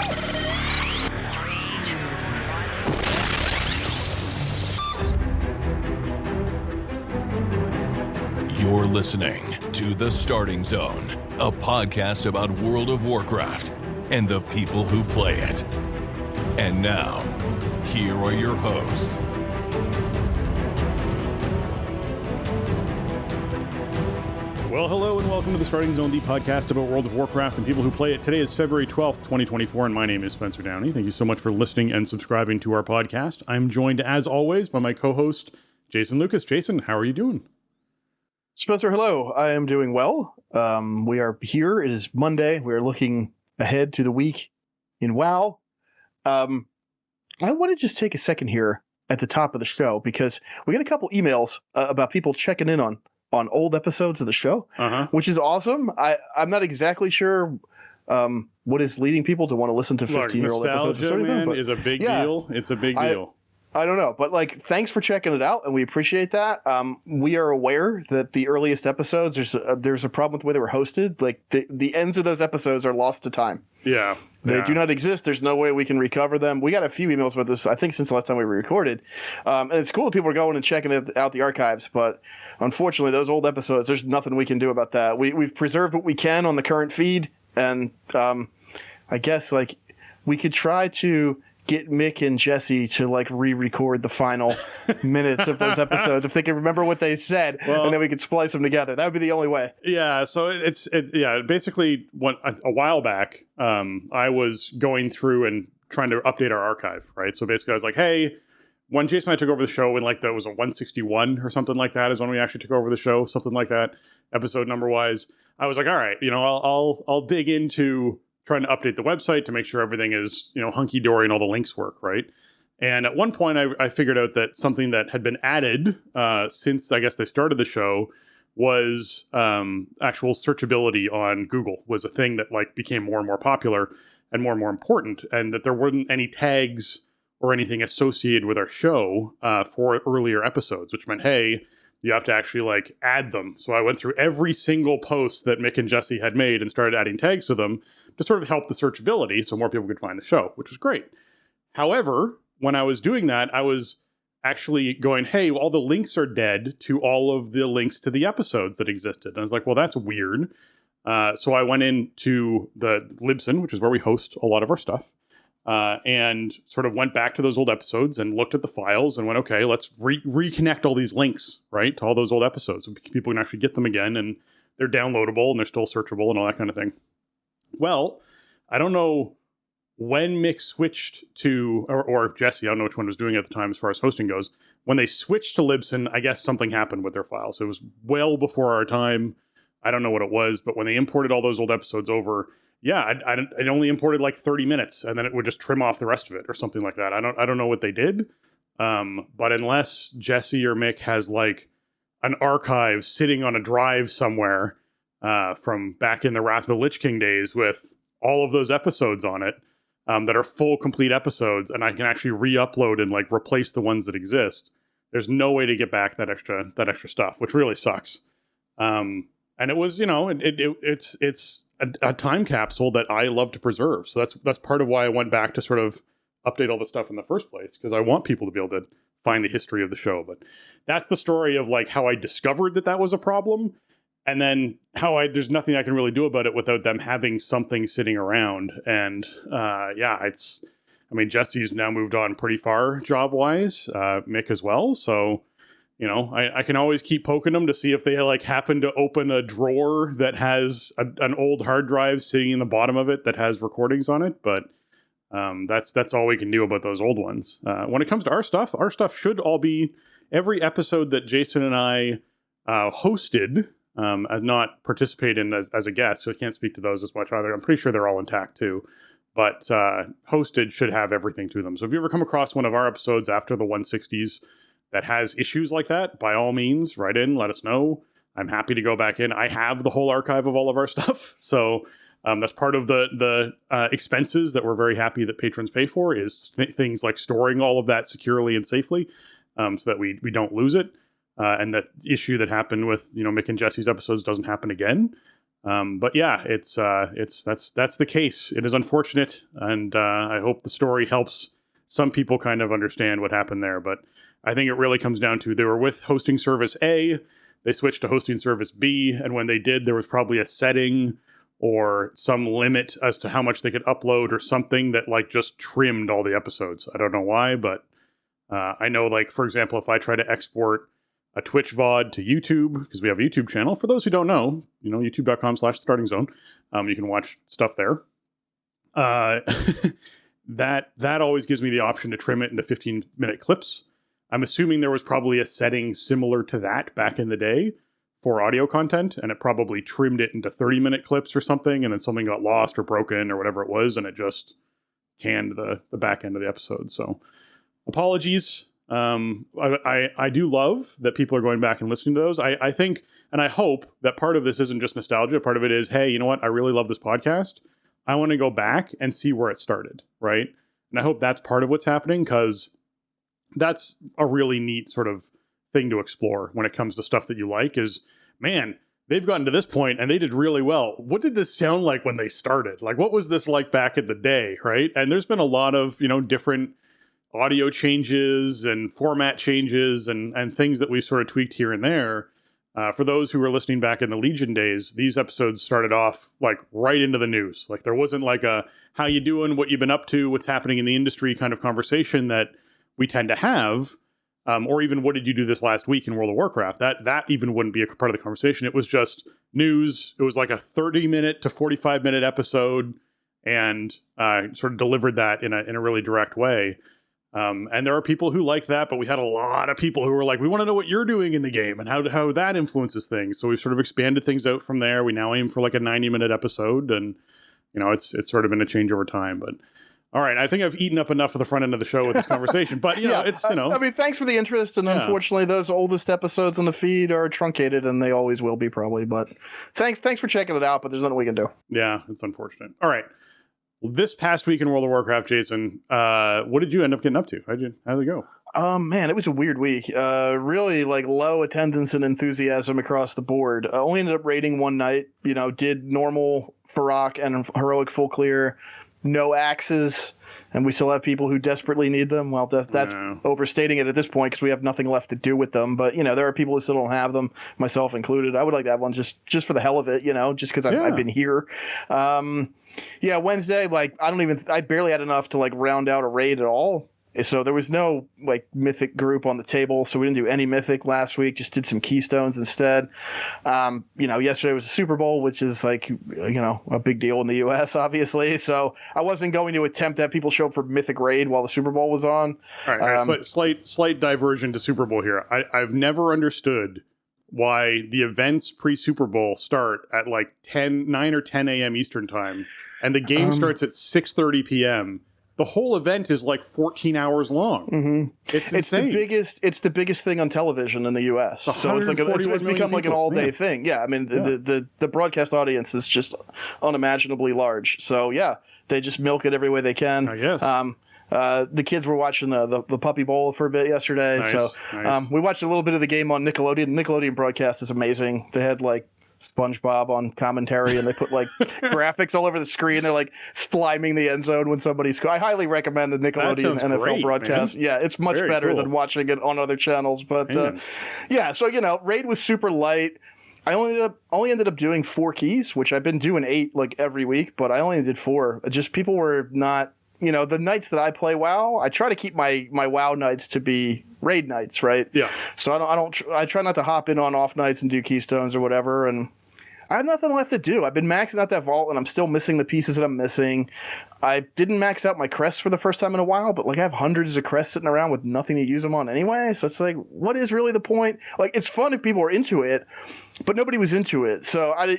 You're listening to The Starting Zone, a podcast about World of Warcraft and the people who play it. And now, here are your hosts. Well, hello and welcome to The Starting Zone, the podcast about World of Warcraft and people who play it. Today is February 12th, 2024, and my name is Spencer Downey. Thank you so much for listening and subscribing to our podcast. I'm joined, as always, by my co-host, Jason Lucas. Jason, how are you doing? Spencer, hello. I am doing well. We are here. It is Monday. We are looking ahead to the week in WoW. I want to just take a second here at the top of the show because we got a couple emails about people checking in on old episodes of the show, which is awesome. I'm not exactly sure what is leading people to want to listen to 15-year-old episodes. Nostalgia, man, is a big deal. It's a big deal. I don't know, but thanks for checking it out, and we appreciate that. We are aware that the earliest episodes, there's a problem with the way they were hosted. The ends of those episodes are lost to time. Yeah. They do not exist. There's no way we can recover them. We got a few emails with this, I think, since the last time we recorded. And it's cool that people are going and checking out the archives, but unfortunately, those old episodes, there's nothing we can do about that. We've preserved what we can on the current feed, and I guess we could try to get Mick and Jesse to re-record the final minutes of those episodes if they can remember what they said, and then we could splice them together. That would be the only way. Yeah, so basically a while back, I was going through and trying to update our archive, right? So basically I was like, hey, when Jason and I took over the show in that was a 161 or something like that is when we actually took over the show, something like that, episode number wise. I was like, all right, I'll dig into trying to update the website to make sure everything is, hunky-dory and all the links work, right? And at one point, I figured out that something that had been added since, I guess, they started the show was actual searchability on Google was a thing that, became more and more popular and more important, and that there weren't any tags or anything associated with our show for earlier episodes, which meant, hey, you have to actually, add them. So I went through every single post that Mick and Jesse had made and started adding tags to them to sort of help the searchability so more people could find the show, which was great. However, when I was doing that, I was actually going, hey, all the links are dead to all of the links to the episodes that existed. And I was like, well, that's weird. So I went into the Libsyn, which is where we host a lot of our stuff, and sort of went back to those old episodes and looked at the files and went, okay, let's reconnect all these links, right, to all those old episodes so people can actually get them again, and they're downloadable and they're still searchable and all that kind of thing. Well, I don't know when Mick switched to, or Jesse, I don't know which one was doing it at the time as far as hosting goes. When they switched to Libsyn, I guess something happened with their files. It was well before our time. I don't know what it was, but when they imported all those old episodes over, it only imported 30 minutes, and then it would just trim off the rest of it or something like that. I don't know what they did, but unless Jesse or Mick has an archive sitting on a drive somewhere from back in the Wrath of the Lich King days with all of those episodes on it that are full, complete episodes, and I can actually re-upload and replace the ones that exist, there's no way to get back that extra stuff, which really sucks. And it was, it's a time capsule that I love to preserve. So that's part of why I went back to sort of update all the stuff in the first place, because I want people to be able to find the history of the show. But that's the story of how I discovered that was a problem, and then how there's nothing I can really do about it without them having something sitting around. And Jesse's now moved on pretty far job wise, Mick as well. So I can always keep poking them to see if they happen to open a drawer that has an old hard drive sitting in the bottom of it that has recordings on it. But that's all we can do about those old ones. When it comes to our stuff should all be every episode that Jason and I hosted, not participate in as a guest. So I can't speak to those as much either. I'm pretty sure they're all intact too. But hosted should have everything to them. So if you ever come across one of our episodes after the 160s that has issues like that, by all means, write in, let us know. I'm happy to go back in. I have the whole archive of all of our stuff. So that's part of the expenses that we're very happy that patrons pay for is things like storing all of that securely and safely so that we don't lose it. And that issue that happened with, Mick and Jesse's episodes doesn't happen again. But yeah, that's the case. It is unfortunate, and I hope the story helps some people kind of understand what happened there. But I think it really comes down to they were with hosting service A, they switched to hosting service B, and when they did, there was probably a setting or some limit as to how much they could upload or something that like just trimmed all the episodes. I don't know why, but I know, like, for example, if I try to export a Twitch VOD to YouTube, because we have a YouTube channel. For those who don't know, youtube.com/startingzone. You can watch stuff there. That always gives me the option to trim it into 15-minute clips. I'm assuming there was probably a setting similar to that back in the day for audio content, and it probably trimmed it into 30-minute clips or something, and then something got lost or broken or whatever it was, and it just canned the back end of the episode. So apologies. I do love that people are going back and listening to those. I think, and I hope that part of this isn't just nostalgia. Part of it is, hey, you know what? I really love this podcast. I want to go back and see where it started, right? And I hope that's part of what's happening, because that's a really neat sort of thing to explore when it comes to stuff that you like is, man, they've gotten to this point and they did really well. What did this sound like when they started? Like, what was this like back in the day, right? And there's been a lot of, different audio changes and format changes and things that we've sort of tweaked here and there. For those who were listening back in the Legion days, these episodes started off like right into the news. Like there wasn't like a how you doing, what you've been up to, what's happening in the industry kind of conversation that we tend to have, or even what did you do this last week in World of Warcraft. That even wouldn't be a part of the conversation. It was just news. It was like a 30-minute to 45-minute episode, and sort of delivered that in a really direct way. And there are people who like that, but we had a lot of people who were like, we want to know what you're doing in the game and how that influences things. So we've sort of expanded things out from there. We now aim for like a 90-minute episode, and it's sort of been a change over time. But all right, I think I've eaten up enough of the front end of the show with this conversation. But I mean, thanks for the interest, and unfortunately, those oldest episodes on the feed are truncated, and they always will be probably. But thanks for checking it out. But there's nothing we can do. Yeah, it's unfortunate. All right. This past week in World of Warcraft, Jason, what did you end up getting up to? How'd it go? Man, it was a weird week. Really like low attendance and enthusiasm across the board. I only ended up raiding one night, did normal Farrak and heroic full clear, no axes, and we still have people who desperately need them. Well, that's overstating it at this point because we have nothing left to do with them. But, there are people who still don't have them, myself included. I would like to have one just for the hell of it, just because I've been here. Wednesday, I barely had enough to round out a raid at all. So there was no mythic group on the table. So we didn't do any mythic last week, just did some keystones instead. Yesterday was a Super Bowl, which is a big deal in the US, obviously. So I wasn't going to attempt to have people show up for mythic raid while the Super Bowl was on. All right. Slight diversion to Super Bowl here. I've never understood why the events pre-Super Bowl start at 9 or 10 a.m. Eastern time, and the game starts at 6:30 p.m. The whole event is 14 hours long. Mm-hmm. It's insane. It's the biggest thing on television in the U.S. So it's become an all-day thing. Yeah, I mean the broadcast audience is just unimaginably large. So yeah, they just milk it every way they can. I guess. The kids were watching the Puppy Bowl for a bit yesterday. Nice. We watched a little bit of the game on Nickelodeon. The Nickelodeon broadcast is amazing. They had SpongeBob on commentary, and they put graphics all over the screen. They're sliming the end zone when somebody scores. I highly recommend the Nickelodeon NFL broadcast. Man. Yeah, it's much better than watching it on other channels. But so raid was super light. I only ended up doing 4 keys, which I've been doing 8 every week, but I only did 4. Just people were not. The nights that I play WoW, I try to keep my WoW nights to be raid nights, right? Yeah. So I try not to hop in on off nights and do keystones or whatever. And I have nothing left to do. I've been maxing out that vault, and I'm still missing the pieces that I'm missing. I didn't max out my crests for the first time in a while, but I have hundreds of crests sitting around with nothing to use them on anyway. So it's what is really the point? It's fun if people are into it, but nobody was into it. So I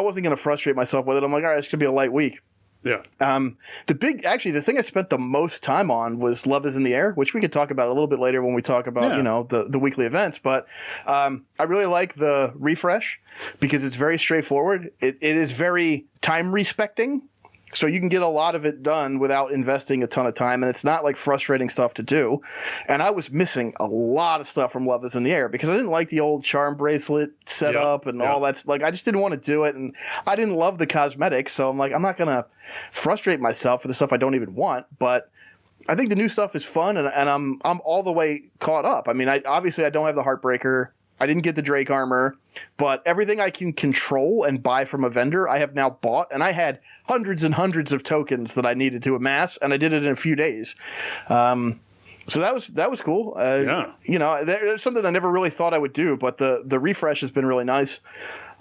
wasn't going to frustrate myself with it. I'm all right, it's going to be a light week. Yeah. The thing I spent the most time on was Love is in the Air, which we could talk about a little bit later when we talk about, the weekly events. But I really like the refresh because it's very straightforward. It is very time respecting. So you can get a lot of it done without investing a ton of time, and it's not like frustrating stuff to do. And I was missing a lot of stuff from Love is in the Air because I didn't like the old charm bracelet setup and all that. Like, I just didn't want to do it, and I didn't love the cosmetics. So I'm like, I'm not gonna frustrate myself for the stuff I don't even want. But I think the new stuff is fun, and I'm all the way caught up. I mean, I don't have the Heartbreaker. I didn't get the Drake armor, but everything I can control and buy from a vendor, I have now bought, and I had hundreds and hundreds of tokens that I needed to amass, and I did it in a few days. So that was cool. You know, there's something I never really thought I would do, but the refresh has been really nice.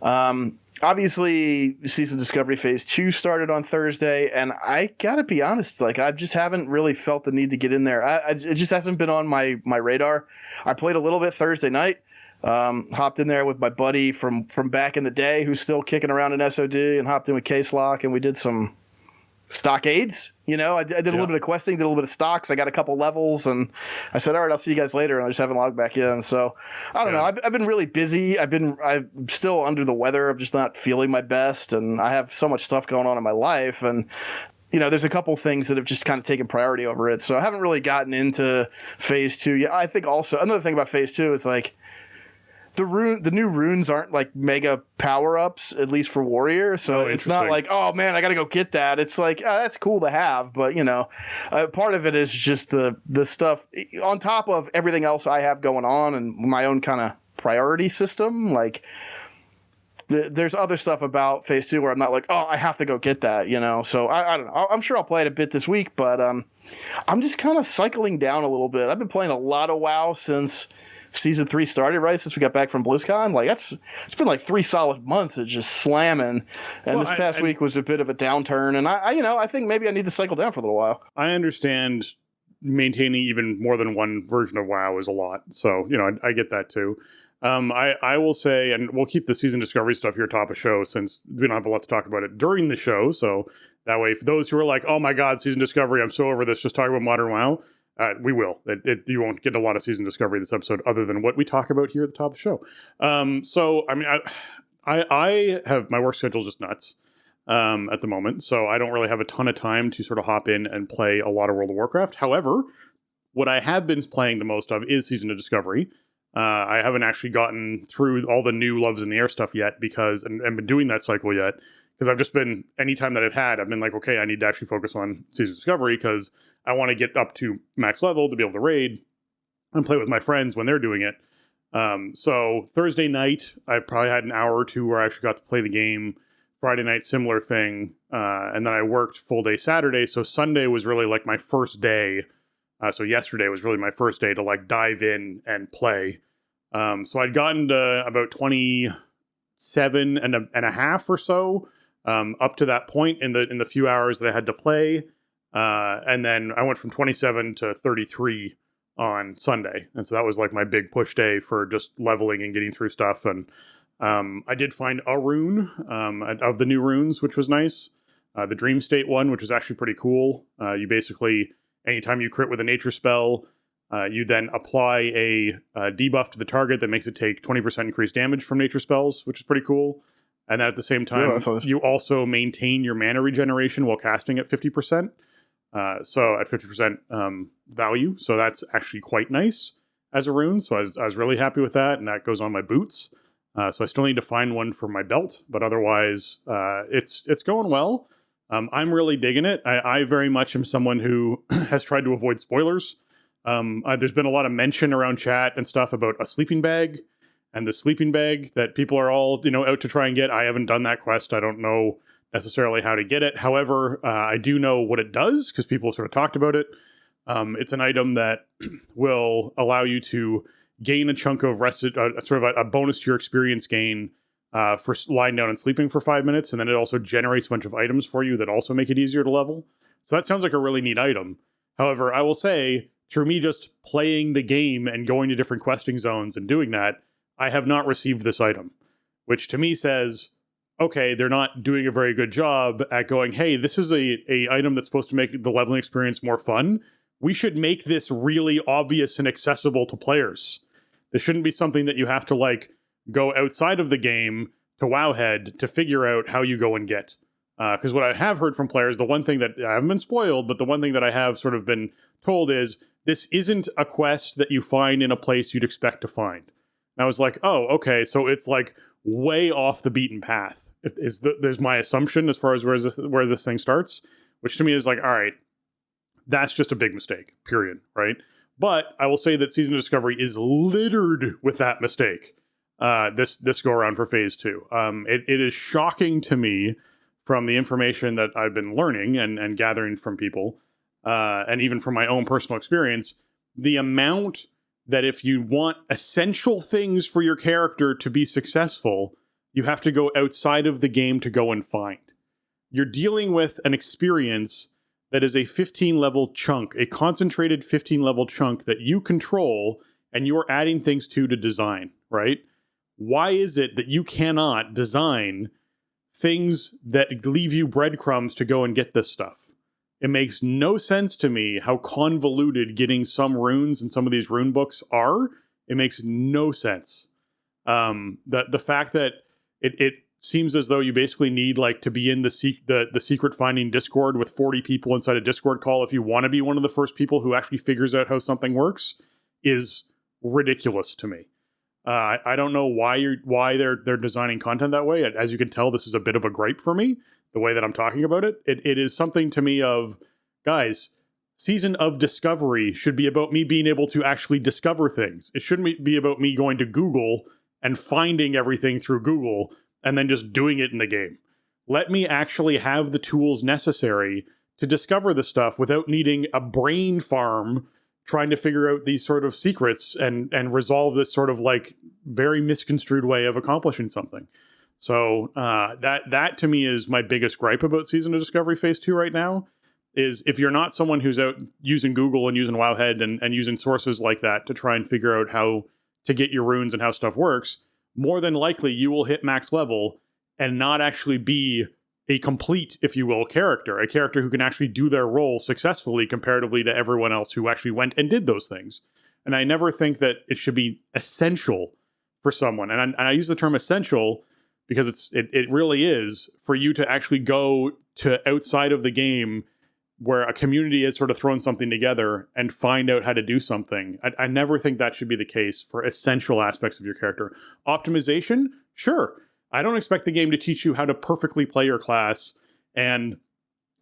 Obviously, Season Discovery Phase 2 started on Thursday, and I gotta be honest, like, I just haven't really felt the need to get in there. It just hasn't been on my radar. I played a little bit Thursday night. Hopped in there with my buddy from back in the day who's still kicking around in SoD, and hopped in with Case Lock, and we did some stockades. You know, I did a little bit of questing, did a little bit of stocks. I got a couple levels, and I said, all right, I'll see you guys later. And I just haven't logged back in. So I don't know. I've been really busy. I'm still under the weather. I'm just not feeling my best, and I have so much stuff going on in my life. And you know, there's a couple things that have just kind of taken priority over it. So I haven't really gotten into Phase 2 yet. I think also another thing about Phase 2 is like, the new runes aren't like mega power-ups, at least for Warrior. So it's not like, oh man, I got to go get that. It's like, oh, that's cool to have. But, you know, part of it is just the stuff on top of everything else I have going on and my own kind of priority system. Like, there's other stuff about Phase 2 where I'm not like, oh, I have to go get that, you know? So I don't know. I'm sure I'll play it a bit this week, but I'm just kind of cycling down a little bit. I've been playing a lot of WoW since Season 3 started, right? Since we got back from BlizzCon. Like, it's been like 3 solid months of just slamming. And this past week was a bit of a downturn. And I think maybe I need to cycle down for a little while. I understand maintaining even more than one version of WoW is a lot. So, you know, I get that too. I will say, and we'll keep the Season Discovery stuff here top of show since we don't have a lot to talk about it during the show. So that way, for those who are like, oh my God, Season Discovery, I'm so over this, just talk about Modern WoW. We will. You won't get a lot of Season Discovery this episode other than what we talk about here at the top of the show. So, I mean, I have, my work schedule is just nuts at the moment. So I don't really have a ton of time to sort of hop in and play a lot of World of Warcraft. However, what I have been playing the most of is Season of Discovery. I haven't actually gotten through all the new Loves in the Air stuff yet and been doing that cycle yet. Because I've just been, anytime that I've been like, okay, I need to actually focus on Season Discovery because I want to get up to max level to be able to raid and play with my friends when they're doing it. So Thursday night, I probably had an hour or two where I actually got to play the game. Friday night, similar thing. And then I worked full day Saturday. So Sunday was really like my first day. So yesterday was really my first day to like dive in and play. So I'd gotten to about 27 and a half or so. Up to that point in the few hours that I had to play. And then I went from 27 to 33 on Sunday. And so that was like my big push day for just leveling and getting through stuff. And I did find a rune of the new runes, which was nice. The Dream State one, which was actually pretty cool. You basically, anytime you crit with a nature spell, you then apply a debuff to the target that makes it take 20% increased damage from nature spells, which is pretty cool. And then at the same time, you also maintain your mana regeneration while casting at 50%. So at 50% value. So that's actually quite nice as a rune. So I was really happy with that. And that goes on my boots. So I still need to find one for my belt. But otherwise, it's going well. I'm really digging it. I very much am someone who has tried to avoid spoilers. There's been a lot of mention around chat and stuff about a sleeping bag. And the sleeping bag that people are all, out to try and get. I haven't done that quest. I don't know necessarily how to get it. However, I do know what it does because people sort of talked about it. It's an item that will allow you to gain a chunk of sort of a bonus to your experience gain for lying down and sleeping for 5 minutes. And then it also generates a bunch of items for you that also make it easier to level. So that sounds like a really neat item. However, I will say, through me just playing the game and going to different questing zones and doing that, I have not received this item, which to me says, okay, they're not doing a very good job at going, hey, this is a item that's supposed to make the leveling experience more fun. We should make this really obvious and accessible to players. This shouldn't be something that you have to go outside of the game to Wowhead to figure out how you go and get. Because what I have heard from players, the one thing that I haven't been spoiled, but the one thing that I have sort of been told is this isn't a quest that you find in a place you'd expect to find. And I was like, oh, okay, so it's like way off the beaten path. There's my assumption as far as where this thing starts, which to me is like, all right, that's just a big mistake, period, right? But I will say that Season of Discovery is littered with that mistake this go around for Phase 2. It is shocking to me from the information that I've been learning and gathering from people, and even from my own personal experience, the amount that if you want essential things for your character to be successful, you have to go outside of the game to go and find. You're dealing with an experience that is a 15-level chunk, a concentrated 15-level chunk that you control and you're adding things to design, right? Why is it that you cannot design things that leave you breadcrumbs to go and get this stuff? It makes no sense to me how convoluted getting some runes in some of these rune books are. It makes no sense. The fact that it seems as though you basically need like to be in the secret finding Discord with 40 people inside a Discord call if you want to be one of the first people who actually figures out how something works is ridiculous to me. I don't know why they're designing content that way. As you can tell, this is a bit of a gripe for me, the way that I'm talking about it. It is something to me of, guys, Season of Discovery should be about me being able to actually discover things. It shouldn't be about me going to Google and finding everything through Google and then just doing it in the game. Let me actually have the tools necessary to discover the stuff without needing a brain farm trying to figure out these sort of secrets and resolve this sort of like very misconstrued way of accomplishing something. So that to me is my biggest gripe about Season of Discovery Phase 2 right now, is if you're not someone who's out using Google and using Wowhead and using sources like that to try and figure out how to get your runes and how stuff works, more than likely you will hit max level and not actually be a complete, if you will, a character who can actually do their role successfully comparatively to everyone else who actually went and did those things. And I never think that it should be essential for someone. And I use the term essential because it really is for you to actually go to outside of the game where a community has sort of thrown something together and find out how to do something. I never think that should be the case for essential aspects of your character. Optimization, sure. I don't expect the game to teach you how to perfectly play your class and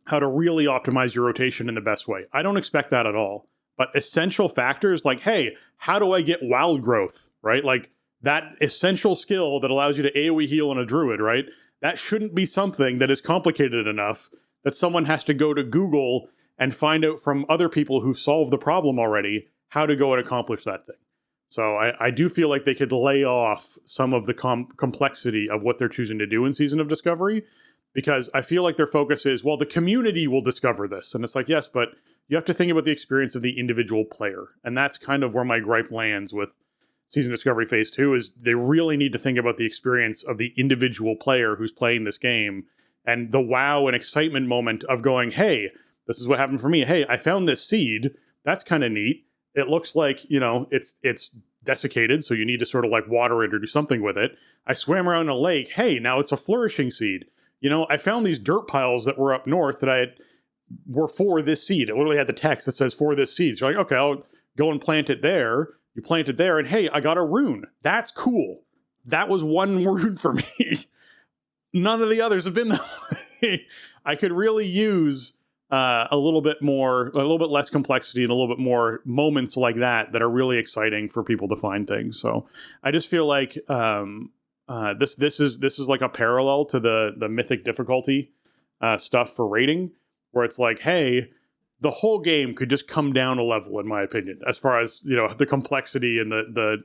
how to really optimize your rotation in the best way. I don't expect that at all. But essential factors like, hey, how do I get wild growth, right? Like that essential skill that allows you to AoE heal on a druid, right? That shouldn't be something that is complicated enough that someone has to go to Google and find out from other people who've solved the problem already how to go and accomplish that thing. So I do feel like they could lay off some of the complexity of what they're choosing to do in Season of Discovery, because I feel like their focus is, well, the community will discover this. And it's like, yes, but you have to think about the experience of the individual player. And that's kind of where my gripe lands with Season of Discovery Phase 2, is they really need to think about the experience of the individual player who's playing this game and the wow and excitement moment of going, hey, this is what happened for me. Hey, I found this seed. That's kind of neat. It looks like, it's desiccated, so you need to sort of like water it or do something with it. I swam around a lake. Hey, now it's a flourishing seed. I found these dirt piles that were up north that were for this seed. It literally had the text that says for this seed. So you're like, okay, I'll go and plant it there. You plant it there, and hey, I got a rune. That's cool. That was one rune for me. None of the others have been that way. I could really use a little bit less complexity and a little bit more moments like that are really exciting for people to find things. So I just feel like this is like a parallel to the mythic difficulty stuff for rating, where it's like, hey, the whole game could just come down a level, in my opinion, as far as the complexity and the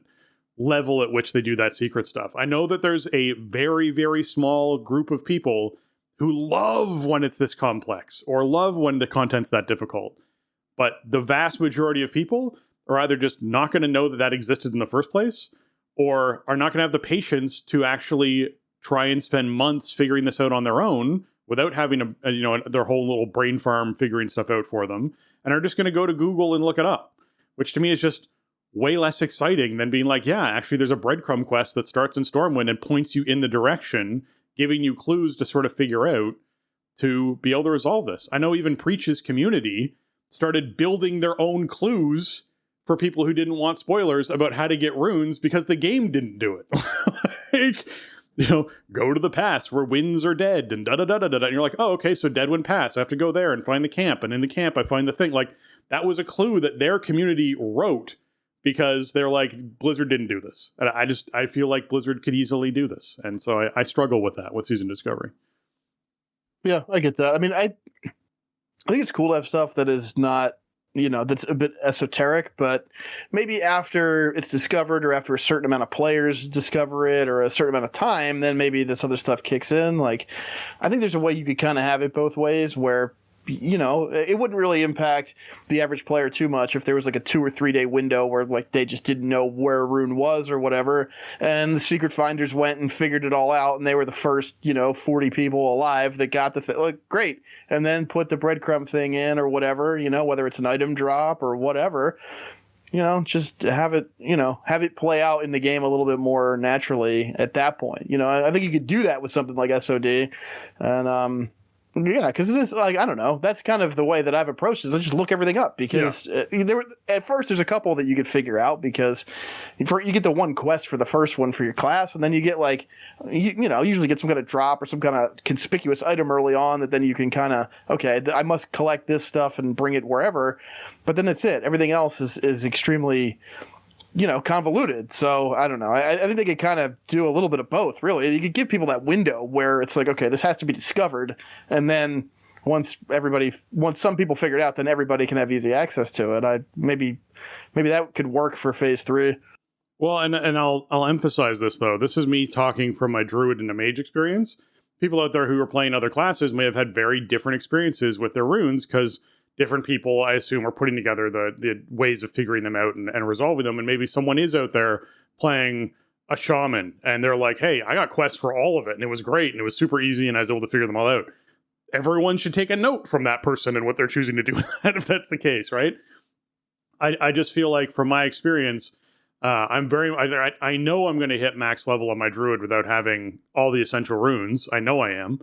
level at which they do that secret stuff. I know that there's a very, very small group of people who love when it's this complex or love when the content's that difficult. But the vast majority of people are either just not going to know that existed in the first place, or are not going to have the patience to actually try and spend months figuring this out on their own without having their whole little brain farm figuring stuff out for them, and are just going to go to Google and look it up, which to me is just way less exciting than being like, yeah, actually there's a breadcrumb quest that starts in Stormwind and points you in the direction, giving you clues to sort of figure out to be able to resolve this. I know even Preach's community started building their own clues for people who didn't want spoilers about how to get runes because the game didn't do it. Like, go to the pass where winds are dead and da-da-da-da-da. And you're like, oh, okay, so Deadwind Pass. I have to go there and find the camp. And in the camp, I find the thing. Like, that was a clue that their community wrote because they're like, Blizzard didn't do this. And I feel like Blizzard could easily do this. And so I struggle with that with Season Discovery. Yeah, I get that. I mean, I think it's cool to have stuff that is not, that's a bit esoteric, but maybe after it's discovered or after a certain amount of players discover it or a certain amount of time, then maybe this other stuff kicks in. Like, I think there's a way you could kind of have it both ways where, it wouldn't really impact the average player too much if there was like a 2 or 3 day window where like they just didn't know where a rune was or whatever, and the secret finders went and figured it all out, and they were the first 40 people alive that got the thing. Like, great, and then put the breadcrumb thing in or whatever, whether it's an item drop or whatever. Just have it play out in the game a little bit more naturally at that point. I think you could do that with something like SoD, and yeah, because it is like, I don't know. That's kind of the way that I've approached it. I just look everything up because at first there's a couple that you could figure out because you get the one quest for the first one for your class, and then you get like, usually get some kind of drop or some kind of conspicuous item early on that then you can kind of, okay, I must collect this stuff and bring it wherever. But then that's it. Everything else is extremely convoluted. So I don't know. I think they could kind of do a little bit of both, really. You could give people that window where it's like, okay, this has to be discovered. And then once some people figure it out, then everybody can have easy access to it. Maybe that could work for Phase 3. Well, and I'll emphasize this, though. This is me talking from my Druid and a Mage experience. People out there who are playing other classes may have had very different experiences with their runes because different people, I assume, are putting together the ways of figuring them out and resolving them. And maybe someone is out there playing a shaman and they're like, hey, I got quests for all of it and it was great and it was super easy and I was able to figure them all out. Everyone should take a note from that person and what they're choosing to do with that, if that's the case, right? I just feel like from my experience, I know I'm going to hit max level on my Druid without having all the essential runes. I know I am.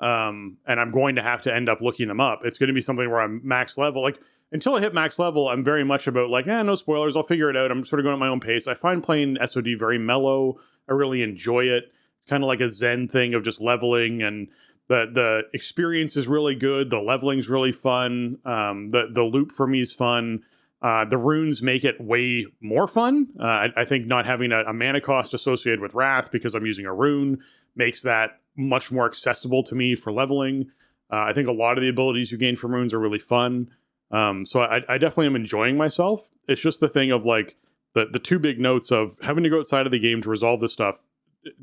And I'm going to have to end up looking them up. It's going to be something where I'm max level. Like, until I hit max level, I'm very much about like, no spoilers, I'll figure it out. I'm sort of going at my own pace. I find playing SoD very mellow. I really enjoy it. It's kind of like a Zen thing of just leveling, and the experience is really good. The leveling's really fun. The loop for me is fun. The runes make it way more fun. I think not having a mana cost associated with Wrath because I'm using a rune makes that much more accessible to me for leveling. I think a lot of the abilities you gain from runes are really fun. So I definitely am enjoying myself. It's just the thing of like the two big notes of having to go outside of the game to resolve this stuff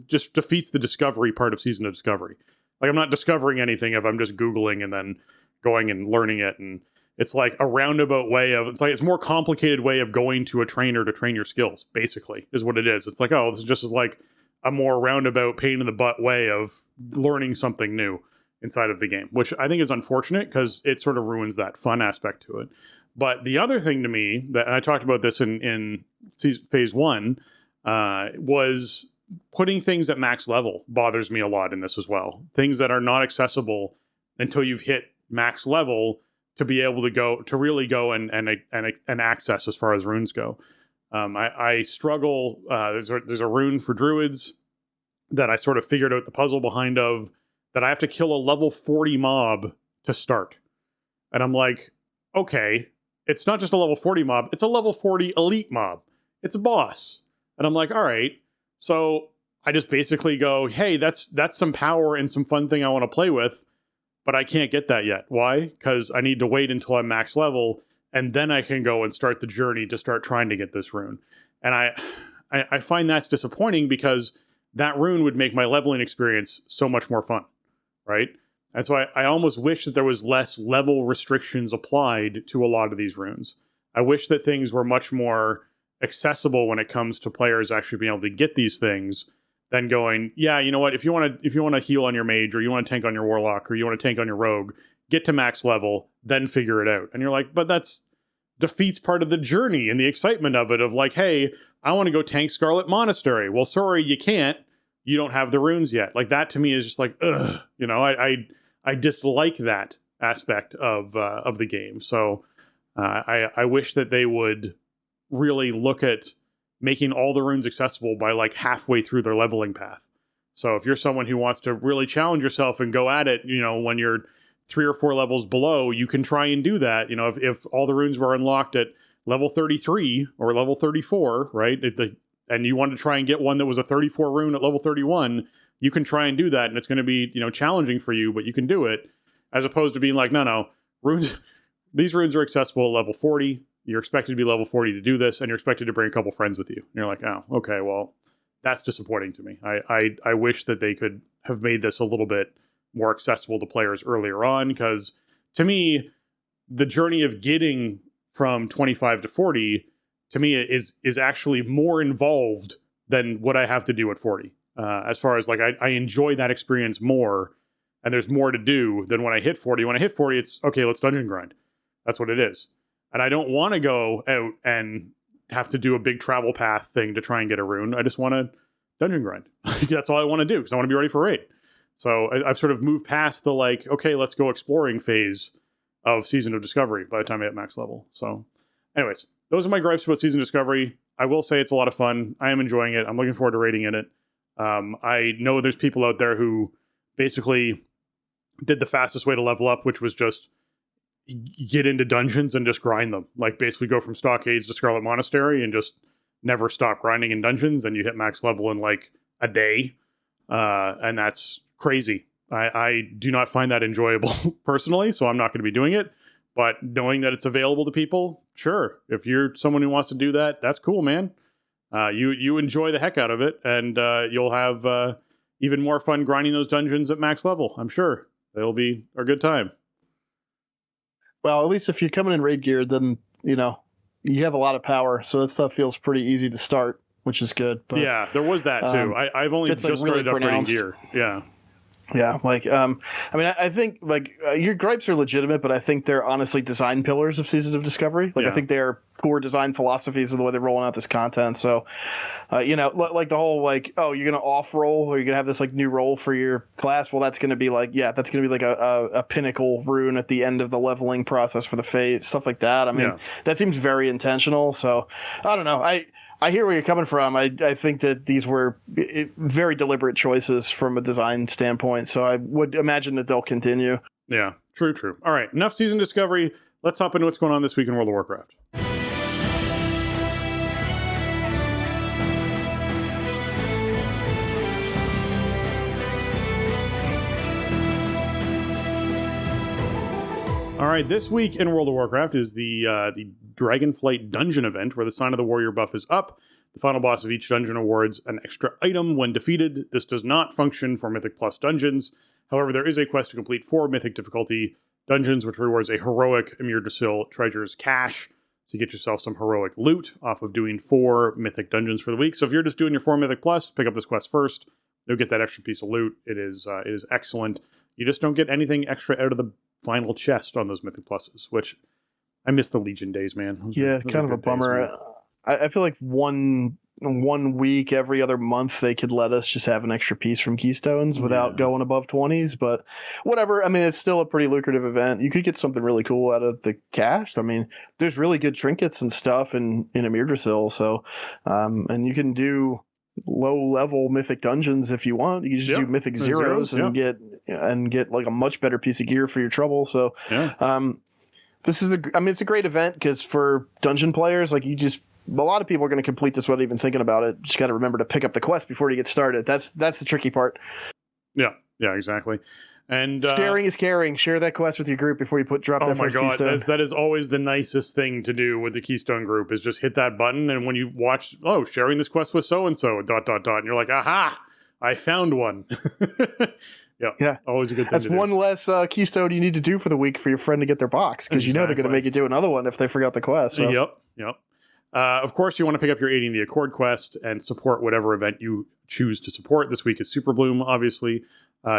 just defeats the discovery part of Season of Discovery. Like, I'm not discovering anything if I'm just Googling and then going and learning it. And it's like a roundabout way of, it's like, it's a more complicated way of going to a trainer to train your skills, basically, is what it is. It's like, oh, this is just like a more roundabout, pain in the butt way of learning something new inside of the game, which I think is unfortunate because it sort of ruins that fun aspect to it. But the other thing to me, and I talked about this in Phase 1, was putting things at max level bothers me a lot in this as well. Things that are not accessible until you've hit max level to be able to really go and access as far as runes go. I struggle. There's a rune for druids that I sort of figured out the puzzle behind of that I have to kill a level 40 mob to start. And I'm like, okay, it's not just a level 40 mob, it's a level 40 elite mob. It's a boss. And I'm like, all right. So I just basically go, hey, that's some power and some fun thing I want to play with, but I can't get that yet. Why? Because I need to wait until I'm max level, and then I can go and start the journey to start trying to get this rune. And I find that's disappointing because that rune would make my leveling experience so much more fun, right? And so I almost wish that there was less level restrictions applied to a lot of these runes. I wish that things were much more accessible when it comes to players actually being able to get these things than going, yeah, you know what, if you want to heal on your mage, or you want to tank on your warlock, or you want to tank on your rogue, get to max level, then figure it out. And you're like, but that's defeats part of the journey and the excitement of it, of like, hey, I want to go tank Scarlet Monastery. Well, sorry, you can't. You don't have the runes yet. Like, that to me is just like, ugh. You know, I I dislike that aspect of the game. So I wish that they would really look at making all the runes accessible by like halfway through their leveling path. So if you're someone who wants to really challenge yourself and go at it, when you're 3 or 4 levels below, you can try and do that. If all the runes were unlocked at level 33 or level 34, right? And you want to try and get one that was a 34 rune at level 31, you can try and do that. And it's going to be, challenging for you, but you can do it, as opposed to being like, no, runes, these runes are accessible at level 40. You're expected to be level 40 to do this, and you're expected to bring a couple friends with you. And you're like, oh, okay, well, that's disappointing to me. I wish that they could have made this a little bit more accessible to players earlier on, because to me, the journey of getting from 25 to 40, to me, is actually more involved than what I have to do at 40. As far as like, I enjoy that experience more, and there's more to do than when I hit 40. When I hit 40, it's, okay, let's dungeon grind. That's what it is. And I don't want to go out and have to do a big travel path thing to try and get a rune. I just want to dungeon grind. That's all I want to do, because I want to be ready for raid. So I've sort of moved past the like, okay, let's go exploring phase of Season of Discovery by the time I hit max level. So anyways, those are my gripes about Season of Discovery. I will say it's a lot of fun. I am enjoying it. I'm looking forward to raiding in it. I know there's people out there who basically did the fastest way to level up, which was just get into dungeons and just grind them. Like basically go from Stockades to Scarlet Monastery and just never stop grinding in dungeons, and you hit max level in like a day. And that's crazy. I do not find that enjoyable personally, so I'm not going to be doing it. But knowing that it's available to people, sure. If you're someone who wants to do that, that's cool, man. You enjoy the heck out of it, and you'll have even more fun grinding those dungeons at max level. I'm sure it'll be a good time. Well, at least if you're coming in raid gear, then you have a lot of power, so that stuff feels pretty easy to start, which is good. But, yeah, there was that too. I've only just started upgrading gear. Yeah. Yeah, I think your gripes are legitimate, but I think they're honestly design pillars of Season of Discovery. I think they're core design philosophies of the way they're rolling out this content. So, like the whole oh, you're gonna off roll, or you're gonna have this like new role for your class. Well, that's gonna be like a pinnacle rune at the end of the leveling process for the phase, stuff like that. That seems very intentional. So, I don't know. I hear where you're coming from. I think that these were very deliberate choices from a design standpoint, so I would imagine that they'll continue. Yeah, true. All right, enough Season Discovery. Let's hop into what's going on this week in World of Warcraft. All right, this week in World of Warcraft is the Dragonflight Dungeon event, where the Sign of the Warrior buff is up. The final boss of each dungeon awards an extra item when defeated. This does not function for Mythic Plus dungeons. However, there is a quest to complete 4 Mythic difficulty dungeons, which rewards a heroic Emir Drasil Treasures cache. So you get yourself some heroic loot off of doing 4 Mythic dungeons for the week. So if you're just doing your 4 Mythic Plus, pick up this quest first. You'll get that extra piece of loot. It is excellent. You just don't get anything extra out of the final chest on those Mythic Pluses, which I miss the Legion days, man. Those kind of a bummer. I feel like one week every other month they could let us just have an extra piece from Keystones without going above 20s, but whatever. It's still a pretty lucrative event. You could get something really cool out of the cache. There's really good trinkets and stuff in Emir Drasil, so and you can do low level mythic dungeons if you want. You can just do mythic zeros and get like a much better piece of gear for your trouble. So this is it's a great event, because for dungeon players, a lot of people are going to complete this without even thinking about it. Just got to remember to pick up the quest before you get started. That's the tricky part. Yeah, exactly. And sharing is caring. Share that quest with your group before you drop that first keystone. That is always the nicest thing to do with the Keystone group, is just hit that button, and when you watch, sharing this quest with so-and-so, ... and you're like, aha, I found one. Yeah, always a good thing. That's one less keystone you need to do for the week for your friend to get their box, because they're going to make you do another one if they forgot the quest. So. Yep. Of course, you want to pick up your Aiding the Accord quest and support whatever event you choose to support. This week is Super Bloom, obviously,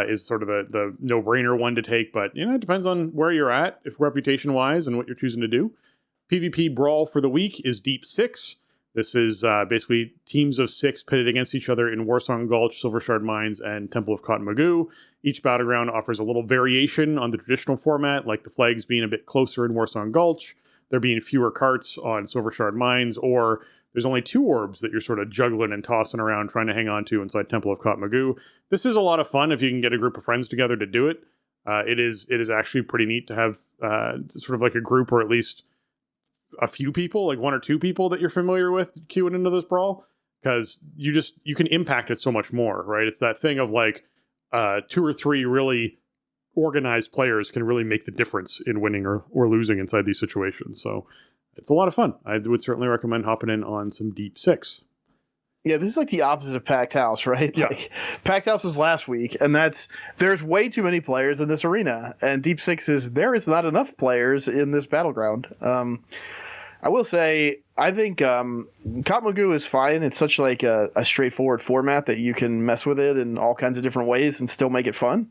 is sort of the no-brainer one to take, but it depends on where you're at, if reputation-wise, and what you're choosing to do. PvP Brawl for the week is Deep 6. This is basically teams of 6 pitted against each other in Warsong Gulch, Silvershard Mines, and Temple of Cotton Magoo. Each battleground offers a little variation on the traditional format, like the flags being a bit closer in Warsong Gulch, there being fewer carts on Silvershard Mines, or there's only 2 orbs that you're sort of juggling and tossing around trying to hang on to inside Temple of Cotton Magoo. This is a lot of fun if you can get a group of friends together to do it. It is actually pretty neat to have sort of like a group, or at least a few people, like 1 or 2 people that you're familiar with queuing into this brawl, because you can impact it so much more, right? It's that thing of like 2 or 3 really organized players can really make the difference in winning or losing inside these situations. So it's a lot of fun. I would certainly recommend hopping in on some Deep Six. Yeah, this is like the opposite of Packed House, right? Yeah. Like, Packed House was last week, and there's way too many players in this arena. And Deep Six there is not enough players in this battleground. I will say, I think Cotton Magoo is fine. It's such like a straightforward format that you can mess with it in all kinds of different ways and still make it fun.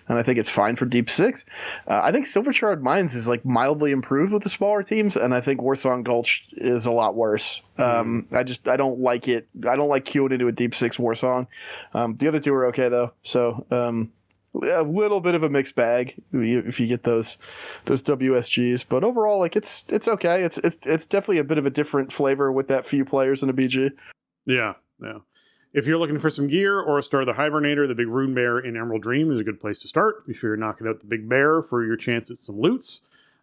And I think it's fine for Deep Six. I think Silvershard Mines is like mildly improved with the smaller teams, and I think Warsong Gulch is a lot worse. I don't like it. I don't like queuing into a Deep Six Warsong. The other 2 are okay though. So a little bit of a mixed bag if you get those WSGs, but overall, like it's okay. It's definitely a bit of a different flavor with that few players in a BG. Yeah. If you're looking for some gear or a Star the Hibernator, the big Rune Bear in Emerald Dream is a good place to start. Be sure you're knocking out the big bear for your chance at some loots.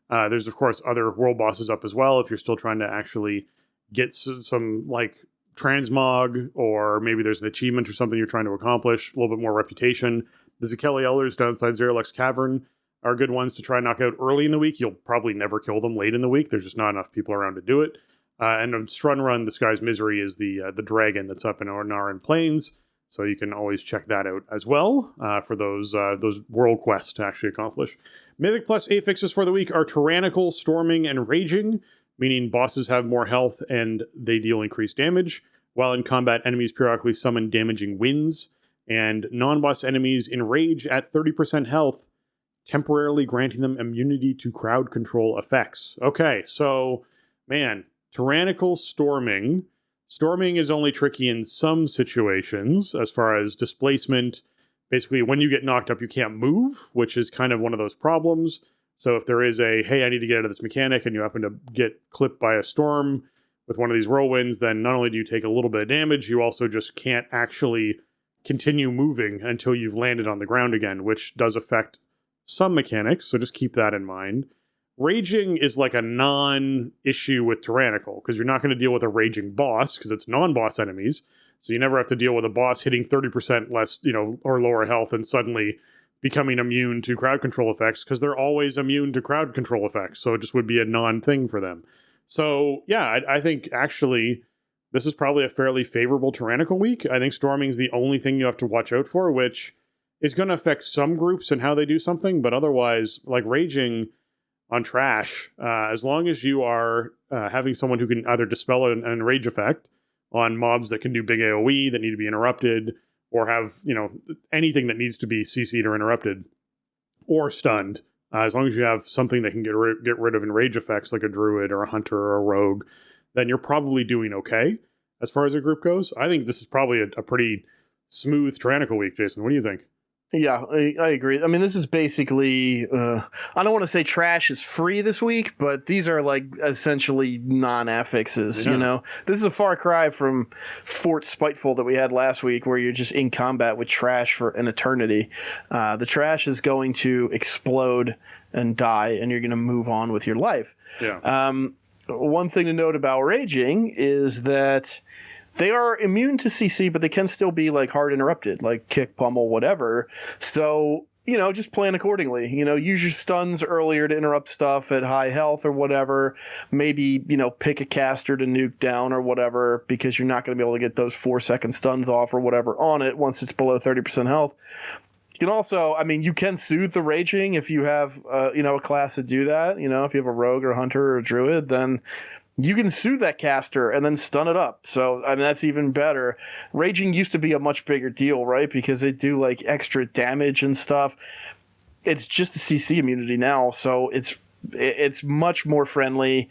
There's of course other world bosses up as well if you're still trying to actually get some like transmog, or maybe there's an achievement or something you're trying to accomplish, a little bit more reputation. The Zekeli Elders down inside Zeralux Cavern are good ones to try and knock out early in the week. You'll probably never kill them late in the week. There's just not enough people around to do it. And on Strun Run, the Sky's Misery is the dragon that's up in Ornaran Plains, so you can always check that out as well for those world quests to actually accomplish. Mythic Plus 8 fixes for the week are Tyrannical, Storming, and Raging, meaning bosses have more health and they deal increased damage, while in combat, enemies periodically summon damaging winds, and non-boss enemies enrage at 30% health, temporarily granting them immunity to crowd control effects. Okay, so, man, Tyrannical Storming. Storming is only tricky in some situations as far as displacement. Basically, when you get knocked up, you can't move, which is kind of one of those problems. So if there is hey, I need to get out of this mechanic, and you happen to get clipped by a storm with one of these whirlwinds, then not only do you take a little bit of damage, you also just can't actually continue moving until you've landed on the ground again, which does affect some mechanics, so just keep that in mind. Raging is like a non-issue with Tyrannical, because you're not going to deal with a raging boss, because it's non-boss enemies, so you never have to deal with a boss hitting 30% less, or lower health and suddenly becoming immune to crowd control effects, because they're always immune to crowd control effects, so it just would be a non-thing for them. So, yeah, I think actually this is probably a fairly favorable Tyrannical week. I think Storming is the only thing you have to watch out for, which is going to affect some groups and how they do something, but otherwise, like Raging on Trash, as long as you are having someone who can either dispel an enrage effect on mobs that can do big AoE that need to be interrupted, or have, anything that needs to be CC'd or interrupted, or stunned, as long as you have something that can get rid of enrage effects like a druid or a hunter or a rogue, then you're probably doing okay as far as a group goes. I think this is probably a pretty smooth Tyrannical week, Jason. What do you think? Yeah, I agree. I mean, this is basically, I don't want to say Trash is free this week, but these are like essentially non-affixes, This is a far cry from Fort Spiteful that we had last week, where you're just in combat with Trash for an eternity. The Trash is going to explode and die, and you're going to move on with your life. Yeah. One thing to note about Raging is that they are immune to CC, but they can still be like hard interrupted, like kick, pummel, whatever. So, just plan accordingly. Use your stuns earlier to interrupt stuff at high health or whatever. Maybe, pick a caster to nuke down or whatever, because you're not going to be able to get those 4-second stuns off or whatever on it once it's below 30% health. You can also, you can soothe the Raging if you have, a class to do that. If you have a rogue or a hunter or a druid, then you can soothe that caster and then stun it up. So, that's even better. Raging used to be a much bigger deal, right? Because they do like extra damage and stuff. It's just the CC immunity now, so it's much more friendly.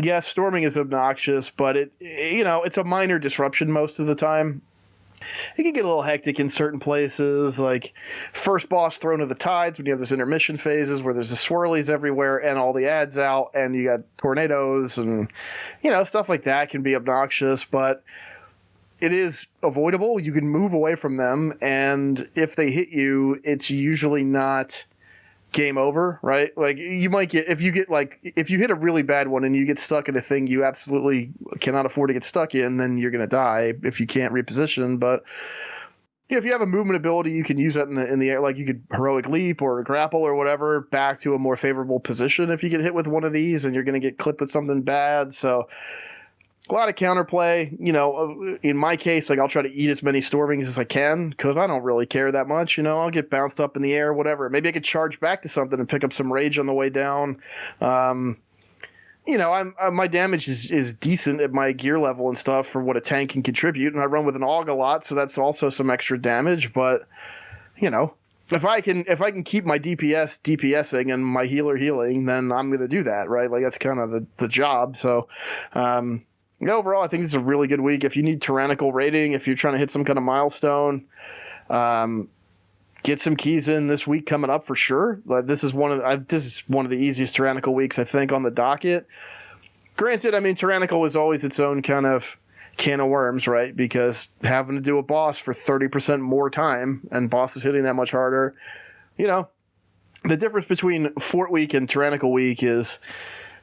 Yeah, storming is obnoxious, but it's a minor disruption most of the time. It can get a little hectic in certain places, like first boss thrown to the tides when you have those intermission phases where there's the swirlies everywhere and all the ads out and you got tornadoes and, stuff like that can be obnoxious, but it is avoidable. You can move away from them, and if they hit you, it's usually not game over, right? Like you might get, if you hit a really bad one and you get stuck in a thing you absolutely cannot afford to get stuck in, then you're going to die if you can't reposition. But if you have a movement ability, you can use that in the air. Like you could heroic leap or grapple or whatever back to a more favorable position if you get hit with one of these and you're going to get clipped with something bad. So a lot of counterplay. In my case, like I'll try to eat as many stormings as I can because I don't really care that much. I'll get bounced up in the air, whatever. Maybe I could charge back to something and pick up some rage on the way down. My damage is decent at my gear level and stuff for what a tank can contribute, and I run with an AUG a lot, so that's also some extra damage. But if I can keep my DPSing and my healer healing, then I'm going to do that, right? Like that's kind of the job. So. Overall, I think this is a really good week. If you need tyrannical rating, if you're trying to hit some kind of milestone, get some keys in this week coming up for sure. This is one of the easiest tyrannical weeks I think on the docket. Granted, I mean tyrannical is always its own kind of can of worms, right? Because having to do a boss for 30% more time and bosses hitting that much harder, the difference between Fort Week and tyrannical week is.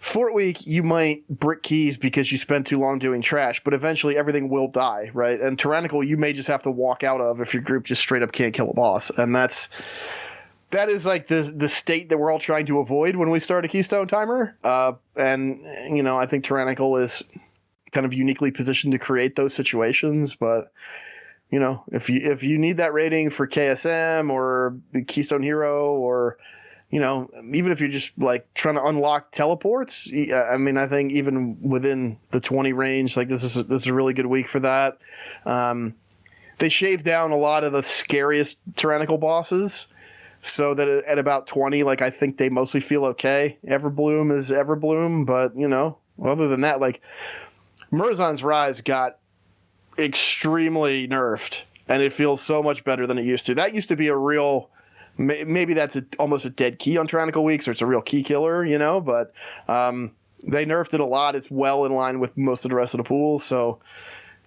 Fort Week, you might brick keys because you spent too long doing trash, but eventually everything will die, right? And Tyrannical, you may just have to walk out of if your group just straight up can't kill a boss. And that is like the state that we're all trying to avoid when we start a Keystone timer. I think Tyrannical is kind of uniquely positioned to create those situations. But, if you need that rating for KSM or Keystone Hero or... even if you're just like trying to unlock teleports, I mean, I think even within the 20 range, like this is a really good week for that. They shaved down a lot of the scariest tyrannical bosses so that at about 20, like I think they mostly feel okay. Everbloom is Everbloom, but other than that, like Murzon's Rise got extremely nerfed and it feels so much better than it used to. That used to be a real... Maybe that's almost a dead key on Tyrannical weeks, or it's a real key killer, but they nerfed it a lot. It's well in line with most of the rest of the pool. So,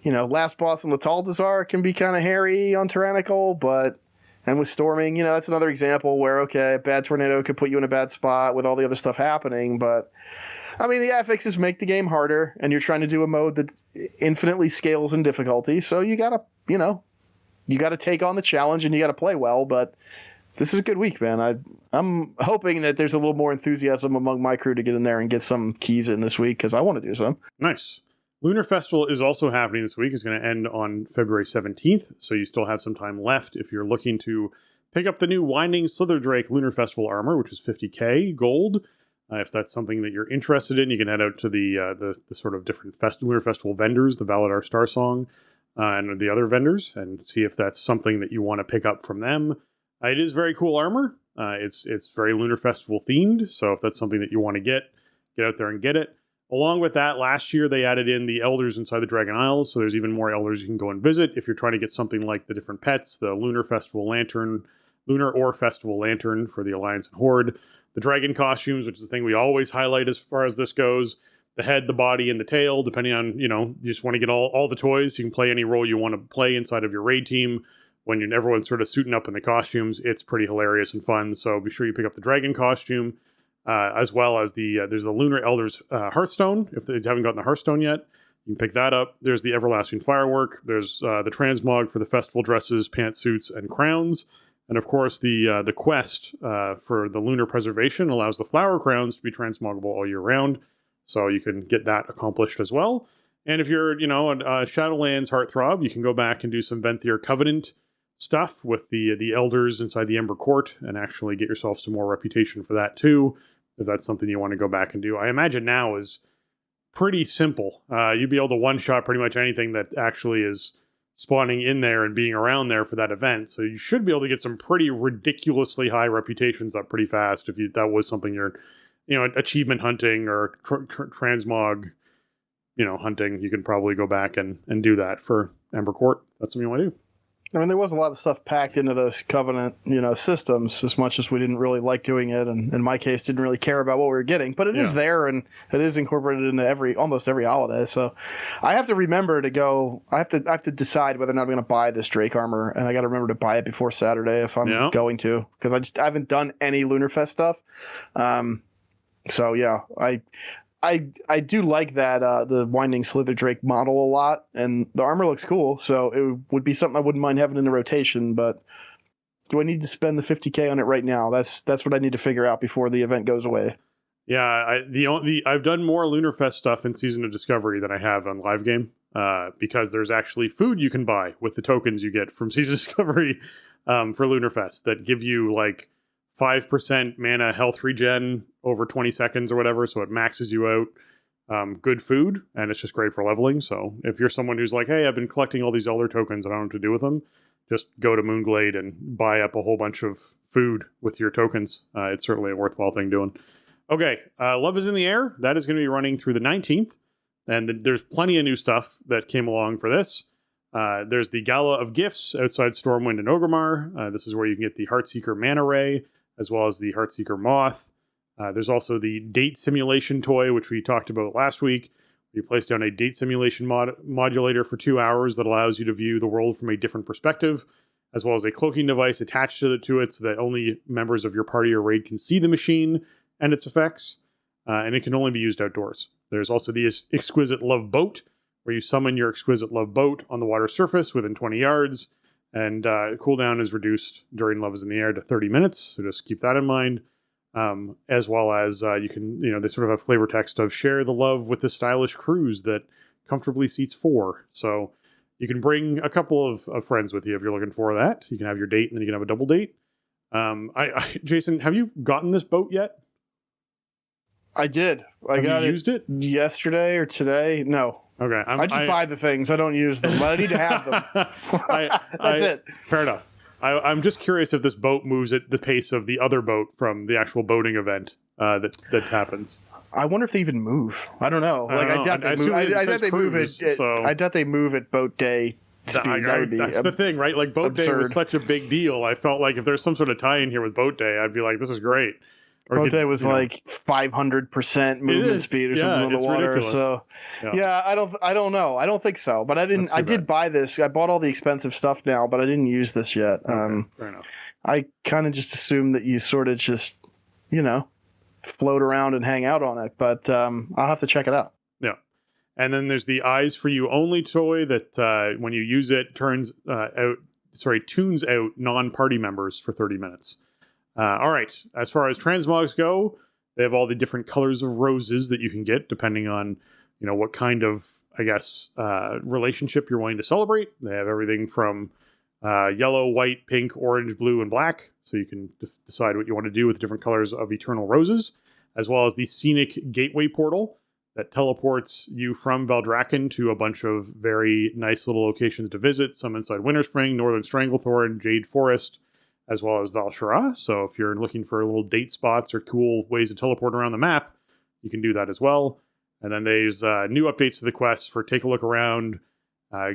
last boss in Lataldazar can be kind of hairy on Tyrannical, and with Storming, that's another example where, okay, a bad tornado could put you in a bad spot with all the other stuff happening. But, I mean, the affixes make the game harder, and you're trying to do a mode that infinitely scales in difficulty. So you got to take on the challenge and you got to play well, but... This is a good week, man. I'm hoping that there's a little more enthusiasm among my crew to get in there and get some keys in this week because I want to do some. Nice. Lunar Festival is also happening this week. It's going to end on February 17th, so you still have some time left if you're looking to pick up the new Winding Slitherdrake Lunar Festival armor, which is 50k gold. If that's something that you're interested in, you can head out to the sort of different Lunar Festival vendors, the Valadar Star Song, and the other vendors, and see if that's something that you want to pick up from them. It is very cool armor. It's very Lunar Festival themed, so if that's something that you want to get out there and get it. Along with that, last year they added in the Elders inside the Dragon Isles, so there's even more Elders you can go and visit if you're trying to get something like the different pets, the Lunar or Festival Lantern for the Alliance and Horde, the Dragon costumes, which is the thing we always highlight as far as this goes, the head, the body, and the tail, depending on, you just want to get all the toys. You can play any role you want to play inside of your raid team. When everyone's sort of suiting up in the costumes, it's pretty hilarious and fun. So be sure you pick up the Dragon costume, as well as there's the Lunar Elders Hearthstone. If you haven't gotten the Hearthstone yet, you can pick that up. There's the Everlasting Firework. There's the transmog for the festival dresses, pantsuits, and crowns. And of course, the quest for the Lunar Preservation allows the flower crowns to be transmogable all year round. So you can get that accomplished as well. And if you're, a Shadowlands Heartthrob, you can go back and do some Venthyr Covenant stuff with the elders inside the Ember Court and actually get yourself some more reputation for that too, if that's something you want to go back and do. I imagine now is pretty simple. You'd be able to one-shot pretty much anything that actually is spawning in there and being around there for that event. So you should be able to get some pretty ridiculously high reputations up pretty fast if that was something you're achievement hunting or transmog, hunting, you can probably go back and do that for Ember Court. That's something you want to do. I mean, there was a lot of stuff packed into those Covenant, systems, as much as we didn't really like doing it, and in my case, didn't really care about what we were getting. But it is there, and it is incorporated into almost every holiday. So I have to remember to go. I have to decide whether or not I'm going to buy this Drake armor, and I got to remember to buy it before Saturday if I'm going to, because I haven't done any Lunarfest stuff. So yeah, I do like that the Winding Slither Drake model a lot, and the armor looks cool, so it would be something I wouldn't mind having in the rotation, but do I need to spend the $50K on it right now? That's what I need to figure out before the event goes away. Yeah, I've done more Lunarfest stuff in Season of Discovery than I have on Live Game, because there's actually food you can buy with the tokens you get from Season of Discovery for Lunarfest that give you like 5% mana health regen over 20 seconds or whatever, so it maxes you out. Good food, and it's just great for leveling. So if you're someone who's like, hey, I've been collecting all these Elder tokens, I don't know what to do with them, just go to Moonglade and buy up a whole bunch of food with your tokens. It's certainly a worthwhile thing doing. Okay, Love is in the Air. That is going to be running through the 19th, and there's plenty of new stuff that came along for this. There's the Gala of Gifts outside Stormwind and Orgrimmar. This is where you can get the Heartseeker Mana Ray, as well as the Heartseeker Moth. There's also the date simulation toy, which we talked about last week. You place down a date simulation modulator for 2 hours that allows you to view the world from a different perspective, as well as a cloaking device attached to it so that only members of your party or raid can see the machine and its effects, and it can only be used outdoors. There's also the Exquisite Love Boat, where you summon your Exquisite Love Boat on the water surface within 20 yards, and cooldown is reduced during Love is in the Air to 30 minutes, so just keep that in mind. As well as you can, they sort of have flavor text of share the love with the stylish cruise that comfortably seats 4. So you can bring a couple of friends with you if you're looking for that. You can have your date, and then you can have a double date. Jason, have you gotten this boat yet? I did. I used it yesterday or today. No. Okay. I just buy the things. I don't use them, but I need to have them. That's it. Fair enough. I'm just curious if this boat moves at the pace of the other boat from the actual boating event that happens. I wonder if they even move. I don't know. I doubt they move. I doubt they move it. I doubt they move at boat day speed. That's the thing, right? Like boat day was such a big deal. I felt like if there's some sort of tie-in here with boat day, I'd be like, this is great. Boat day was like 500% movement speed or something on the water. Ridiculous. So I don't know. I don't think so. But I did buy this. I bought all the expensive stuff now, but I didn't use this yet. Okay, fair enough. I kind of just assumed that you sort of just, float around and hang out on it. But I'll have to check it out. Yeah. And then there's the Eyes for You Only toy that when you use it tunes out non-party members for 30 minutes. All right. As far as transmogs go, they have all the different colors of roses that you can get depending on, what kind of, relationship you're wanting to celebrate. They have everything from yellow, white, pink, orange, blue, and black. So you can decide what you want to do with different colors of eternal roses, as well as the Scenic Gateway portal that teleports you from Valdrakken to a bunch of very nice little locations to visit. Some inside Winterspring, Northern Stranglethorn, Jade Forest, as well as Val'Shara. So if you're looking for little date spots or cool ways to teleport around the map, you can do that as well. And then there's new updates to the quests for Take a Look Around,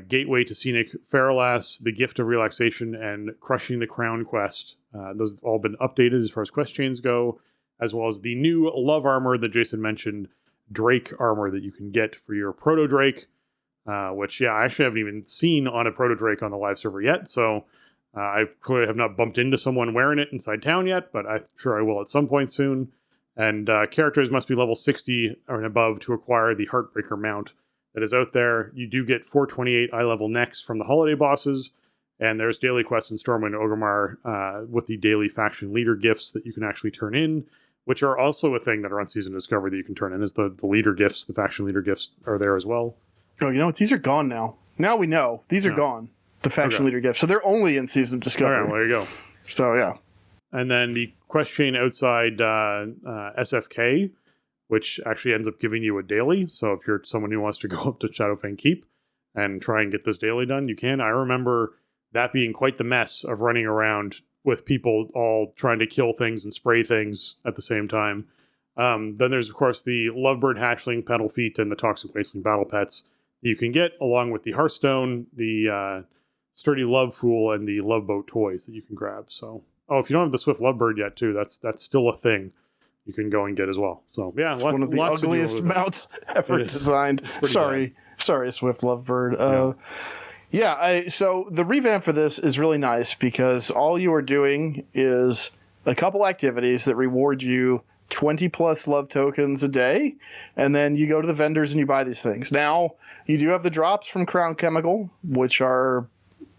Gateway to Scenic Feralas, The Gift of Relaxation, and Crushing the Crown quest. Those have all been updated as far as quest chains go, as well as the new Love Armor that Jason mentioned, Drake Armor that you can get for your Proto Drake, which, I actually haven't even seen on a Proto Drake on the live server yet, so I clearly have not bumped into someone wearing it inside town yet, but I'm sure I will at some point soon. And characters must be level 60 or above to acquire the Heartbreaker mount that is out there. You do get 428 eye level necks from the holiday bosses, and there's daily quests in Stormwind and Orgrimmar with the daily faction leader gifts that you can actually turn in, which are also a thing that are on Season Discovery that you can turn in, is the leader gifts. The faction leader gifts are there as well. Oh, these are gone now. Now we know. These are gone. The faction leader gifts. So they're only in Season of Discovery. All right, well, there you go. So, yeah. And then the quest chain outside SFK, which actually ends up giving you a daily. So if you're someone who wants to go up to Shadowfang Keep and try and get this daily done, you can. I remember that being quite the mess of running around with people all trying to kill things and spray things at the same time. Then there's, of course, the Lovebird Hatchling, Petal Feet, and the Toxic Wasteling Battle Pets that you can get, along with the Hearthstone, the Sturdy Love Fool, and the Love Boat toys that you can grab. So, if you don't have the Swift Lovebird yet, too, that's still a thing you can go and get as well. So, yeah, it's one of the ugliest mounts ever designed. Sorry, Swift Lovebird. So the revamp for this is really nice because all you are doing is a couple activities that reward you 20 plus love tokens a day, and then you go to the vendors and you buy these things. Now, you do have the drops from Crown Chemical, which are,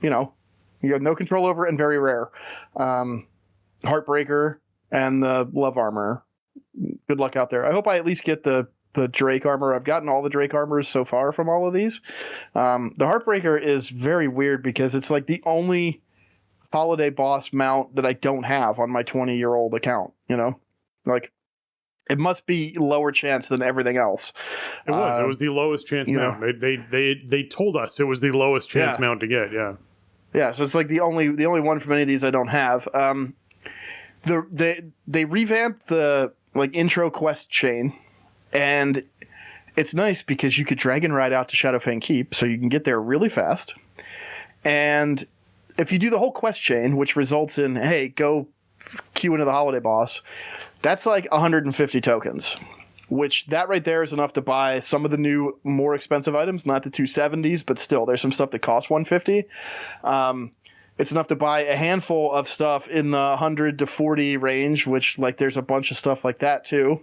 you have no control over and very rare. Heartbreaker and the Love Armor. Good luck out there. I hope I at least get the Drake armor. I've gotten all the Drake armors so far from all of these. The Heartbreaker is very weird because it's like the only holiday boss mount that I don't have on my 20-year-old account, Like, it must be lower chance than everything else. It was the lowest chance mount. They told us it was the lowest chance mount to get, Yeah, so it's like the only one from any of these I don't have. They revamped the intro quest chain, and it's nice because you could dragon ride out to Shadowfang Keep, so you can get there really fast. And if you do the whole quest chain, which results in, hey, go queue into the holiday boss, that's like 150 tokens, which that right there is enough to buy some of the new, more expensive items, not the 270s, but still, there's some stuff that costs 150. It's enough to buy a handful of stuff in the 100 to 40 range, which there's a bunch of stuff like that too.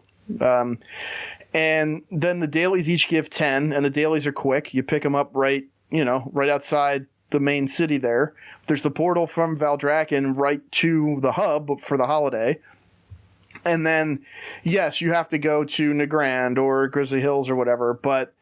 And then the dailies each give 10, and the dailies are quick. You pick them up right outside the main city there. There's the portal from Valdrakken right to the hub for the holiday. And then, yes, you have to go to Nagrand or Grizzly Hills or whatever, but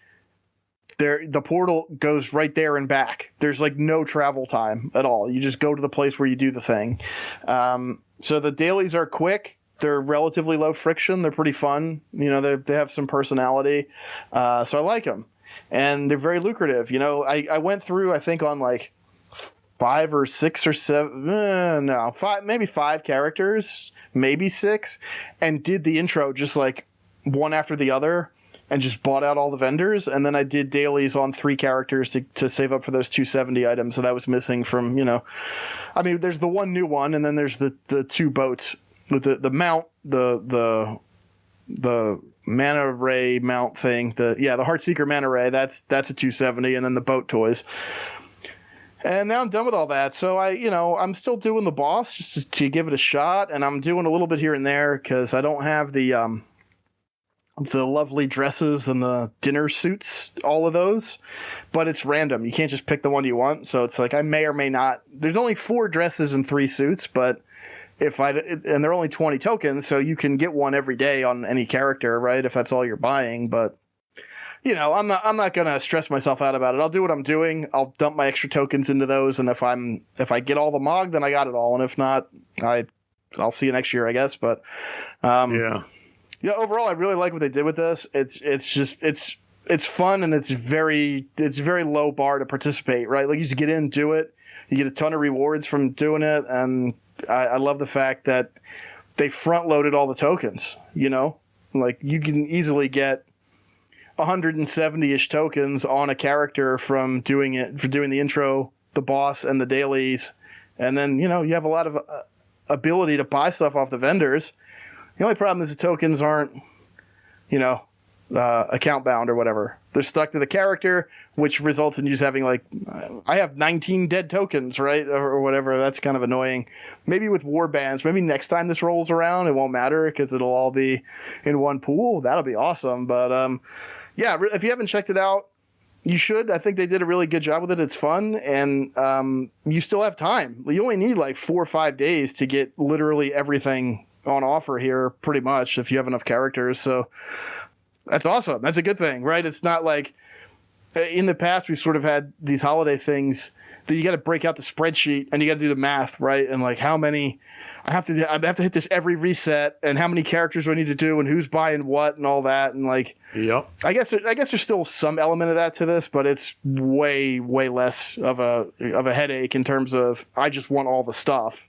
the portal goes right there and back. There's no travel time at all. You just go to the place where you do the thing. So the dailies are quick. They're relatively low friction. They're pretty fun. They have some personality. So I like them. And they're very lucrative. I went through, I think, on 5 or 6 or 7, maybe 5 characters, maybe 6, and did the intro just one after the other and just bought out all the vendors. And then I did dailies on 3 characters to save up for those 270 items that I was missing from, there's the one new one, and then there's the 2 boats with the mount, the Mana Ray mount thing. The Heartseeker Mana Ray, that's a 270, and then the boat toys. And now I'm done with all that. So I'm still doing the boss just to give it a shot, and I'm doing a little bit here and there because I don't have the lovely dresses and the dinner suits, all of those. But it's random. You can't just pick the one you want. So it's I may or may not. There's only 4 dresses and 3 suits, but and they're only 20 tokens, so you can get one every day on any character, right? If that's all you're buying, but. I'm not gonna stress myself out about it. I'll do what I'm doing. I'll dump my extra tokens into those, and if I get all the MOG, then I got it all. And if not, I'll see you next year, I guess. But overall, I really like what they did with this. It's fun, and it's very low bar to participate, right? You just get in, do it. You get a ton of rewards from doing it, and I love the fact that they front loaded all the tokens. You can easily get 170-ish tokens on a character for doing the intro, the boss, and the dailies. And then, you have a lot of ability to buy stuff off the vendors. The only problem is the tokens aren't, account bound or whatever. They're stuck to the character, which results in you just having I have 19 dead tokens, right? Or whatever. That's kind of annoying. Maybe with war bands, maybe next time this rolls around, it won't matter because it'll all be in one pool. That'll be awesome. But, if you haven't checked it out, you should. I think they did a really good job with it. It's fun, and you still have time. You only need 4 or 5 days to get literally everything on offer here, pretty much, if you have enough characters. So that's awesome. That's a good thing, right? It's not in the past we've sort of had these holiday things that you got to break out the spreadsheet and you got to do the math, right? And how many I have to hit this every reset, and how many characters do I need to do, and who's buying what, and all that, and Yep. I guess there's still some element of that to this, but it's way less of a headache in terms of I just want all the stuff.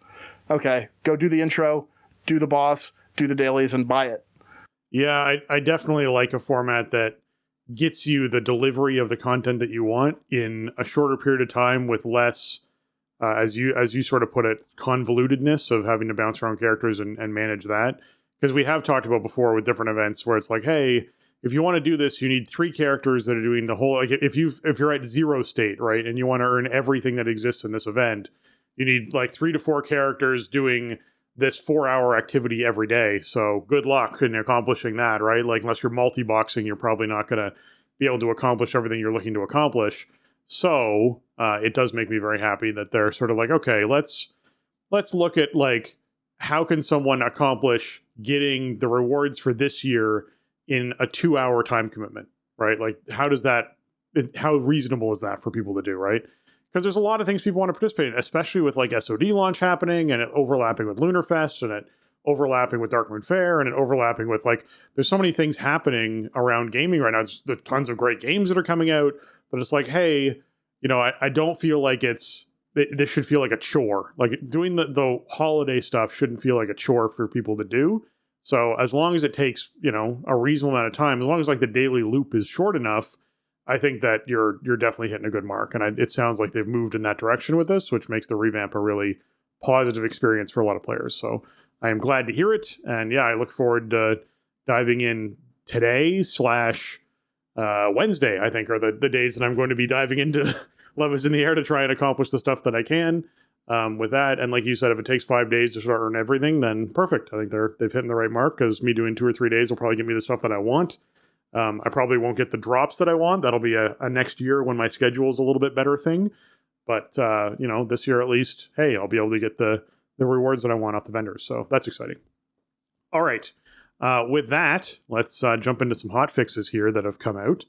Okay, go do the intro, do the boss, do the dailies, and buy it. Yeah, I definitely like a format that gets you the delivery of the content that you want in a shorter period of time with less, as you sort of put it, convolutedness of having to bounce around characters and manage that. Because we have talked about before with different events where it's like, hey, if you want to do this, you need 3 characters that are doing the whole. Like if you're at 0 state, right, and you want to earn everything that exists in this event, you need like 3 to 4 characters doing this 4-hour activity every day. So good luck in accomplishing that, right? Like unless you're multi-boxing, you're probably not going to be able to accomplish everything you're looking to accomplish. So it does make me very happy that they're sort of like, okay, let's look at like how can someone accomplish getting the rewards for this year in a 2-hour time commitment, right? Like how reasonable is that for people to do, right? Because there's a lot of things people want to participate in, especially with like SoD launch happening and it overlapping with Lunar Fest and it overlapping with Darkmoon Fair and it overlapping with like, there's so many things happening around gaming right now. There's tons of great games that are coming out, but it's like, hey, I don't feel like this should feel like a chore. Like doing the holiday stuff shouldn't feel like a chore for people to do. So as long as it takes, a reasonable amount of time, as long as like the daily loop is short enough, I think that you're definitely hitting a good mark. And it sounds like they've moved in that direction with this, which makes the revamp a really positive experience for a lot of players. So I am glad to hear it. And yeah, I look forward to diving in today / Wednesday, I think, are the days that I'm going to be diving into Love is in the Air to try and accomplish the stuff that I can with that. And like you said, if it takes 5 days to start earn everything, then perfect. I think they've hit the right mark because me doing 2 or 3 days will probably get me the stuff that I want. I probably won't get the drops that I want. That'll be a next year when my schedule is a little bit better thing. But, this year at least, hey, I'll be able to get the rewards that I want off the vendors. So that's exciting. All right. With that, let's jump into some hotfixes here that have come out.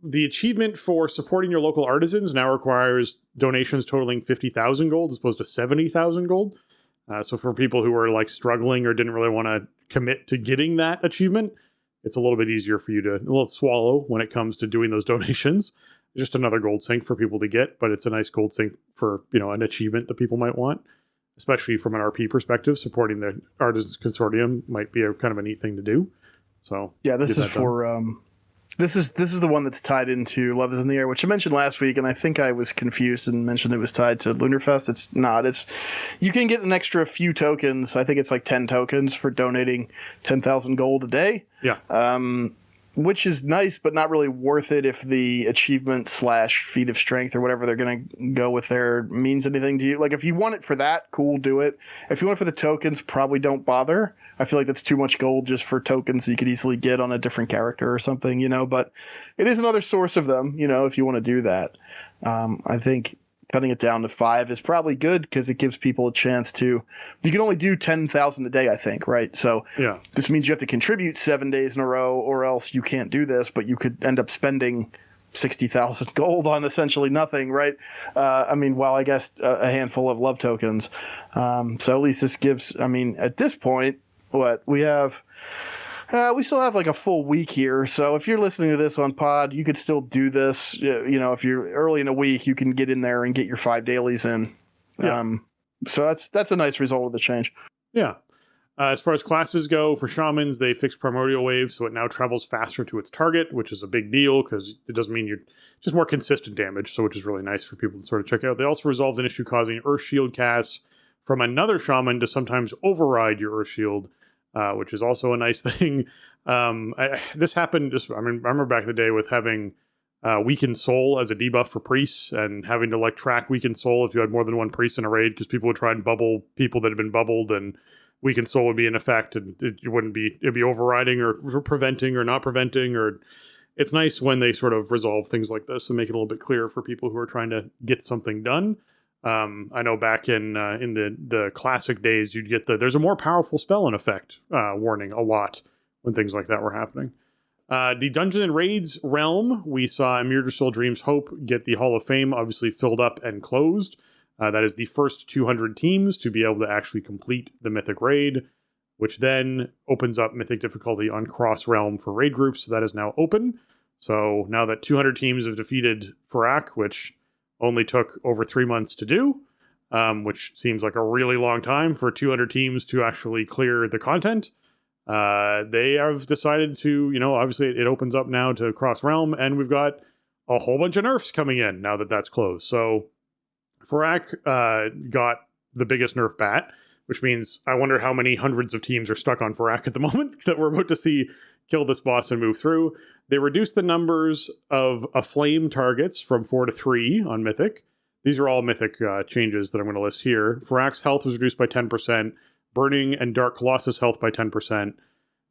The achievement for supporting your local artisans now requires donations totaling 50,000 gold as opposed to 70,000 gold. So for people who are like struggling or didn't really want to commit to getting that achievement, it's a little bit easier for you to swallow when it comes to doing those donations. Just another gold sink for people to get, but it's a nice gold sink for, an achievement that people might want, especially from an RP perspective. Supporting the Artisans Consortium might be a kind of a neat thing to do. So yeah, this is for this is the one that's tied into Love is in the Air, which I mentioned last week, and I think I was confused and mentioned it was tied to Lunar Fest. It's not. It's you can get an extra few tokens. I think it's like 10 tokens for donating 10,000 gold a day. Yeah. Which is nice, but not really worth it if the achievement / feat of strength or whatever they're going to go with there means anything to you. Like, if you want it for that, cool, do it. If you want it for the tokens, probably don't bother. I feel like that's too much gold just for tokens you could easily get on a different character or something, but it is another source of them, if you want to do that. I think cutting it down to 5 is probably good because it gives people a chance to. You can only do 10,000 a day, I think, right? So yeah, this means you have to contribute 7 days in a row, or else you can't do this. But you could end up spending 60,000 gold on essentially nothing, right? Well, I guess a handful of love tokens. So at least this gives. At this point, what we have. We still have like a full week here, so if you're listening to this on pod, you could still do this. If you're early in a week, you can get in there and get your 5 dailies in. Yeah. So that's a nice result of the change. Yeah. As far as classes go, for shamans, they fixed Primordial Wave, so it now travels faster to its target, which is a big deal because it doesn't mean you're just more consistent damage, so which is really nice for people to sort of check out. They also resolved an issue causing Earth Shield casts from another shaman to sometimes override your Earth Shield. Which is also a nice thing. This happened I remember back in the day with having Weakened Soul as a debuff for priests and having to like track Weakened Soul if you had more than one priest in a raid because people would try and bubble people that had been bubbled and Weakened Soul would be in effect and it'd be overriding or preventing or not preventing. Or it's nice when they sort of resolve things like this and make it a little bit clearer for people who are trying to get something done. I know back in the classic days, you'd get there's a more powerful spell in effect warning a lot when things like that were happening. The Dungeon and Raids realm, we saw Emirdersul Dream's Hope get the Hall of Fame obviously filled up and closed. That is the first 200 teams to be able to actually complete the Mythic Raid, which then opens up Mythic difficulty on cross-realm for raid groups. So that is now open. So now that 200 teams have defeated Farak, which only took over 3 months to do, which seems like a really long time for 200 teams to actually clear the content. they have decided to, obviously it opens up now to cross-realm, and we've got a whole bunch of nerfs coming in now that that's closed. So Farak got the biggest nerf bat, which means I wonder how many hundreds of teams are stuck on Farak at the moment that we're about to see kill this boss and move through. They reduced the numbers of Aflame targets from 4 to 3 on Mythic. These are all Mythic changes that I'm going to list here. Farak's health was reduced by 10%, Burning and Dark Colossus health by 10%,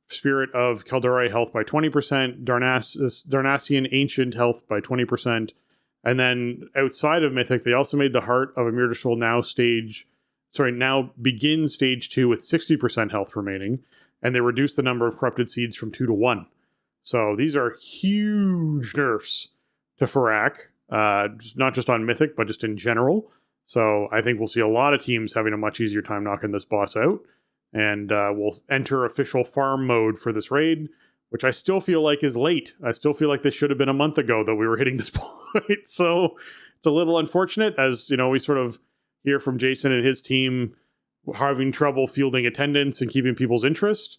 Spirit of Caldari health by 20%, Darnassian Ancient health by 20%, and then outside of Mythic, they also made the Heart of Emir now begin stage 2 with 60% health remaining, and they reduced the number of Corrupted Seeds from 2 to 1. So these are huge nerfs to Farak, not just on Mythic, but just in general. So I think we'll see a lot of teams having a much easier time knocking this boss out. And we'll enter official farm mode for this raid, which I still feel like is late. I still feel like this should have been a month ago that we were hitting this point. So it's a little unfortunate, as we sort of hear from Jason and his team having trouble fielding attendance and keeping people's interest.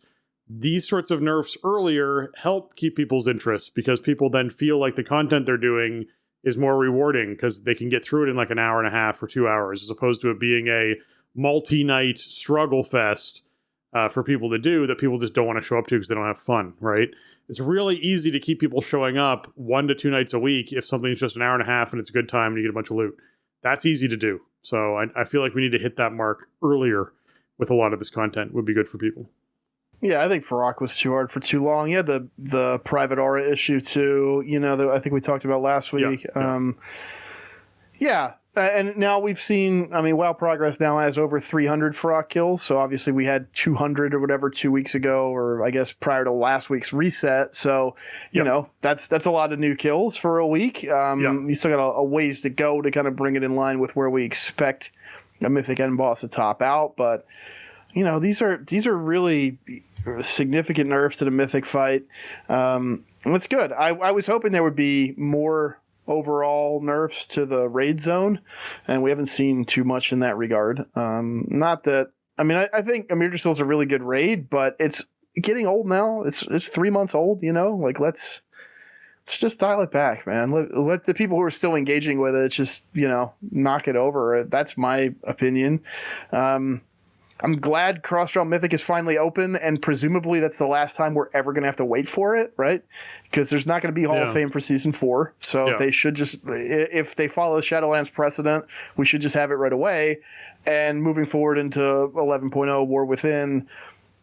These sorts of nerfs earlier help keep people's interest, because people then feel like the content they're doing is more rewarding because they can get through it in like an hour and a half or 2 hours, as opposed to it being a multi-night struggle fest for people to do that people just don't want to show up to because they don't have fun, right? It's really easy to keep people showing up 1 to 2 nights a week if something's just an hour and a half and it's a good time and you get a bunch of loot. That's easy to do. So I feel like we need to hit that mark earlier with a lot of this content. Would be good for people. Yeah, I think Farak was too hard for too long. Yeah, the private aura issue too, that I think we talked about last week. Yeah. And now we've seen, WoW Progress now has over 300 Farak kills. So obviously we had 200 or whatever 2 weeks ago, or I guess prior to last week's reset. So, that's a lot of new kills for a week. You still got a ways to go to kind of bring it in line with where we expect a Mythic end boss to top out. But, these are really significant nerfs to the Mythic fight. It's good. I was hoping there would be more overall nerfs to the raid zone, and we haven't seen too much in that regard. Not that I think Amirdrasil is a really good raid, but it's getting old now. It's 3 months old, let's just dial it back, man. Let the people who are still engaging with it just knock it over. That's my opinion. I'm glad Cross-Realm Mythic is finally open, and presumably that's the last time we're ever going to have to wait for it, right? Because there's not going to be Hall of Fame for Season 4, so they should just, if they follow Shadowlands precedent, we should just have it right away. And moving forward into 11.0 War Within,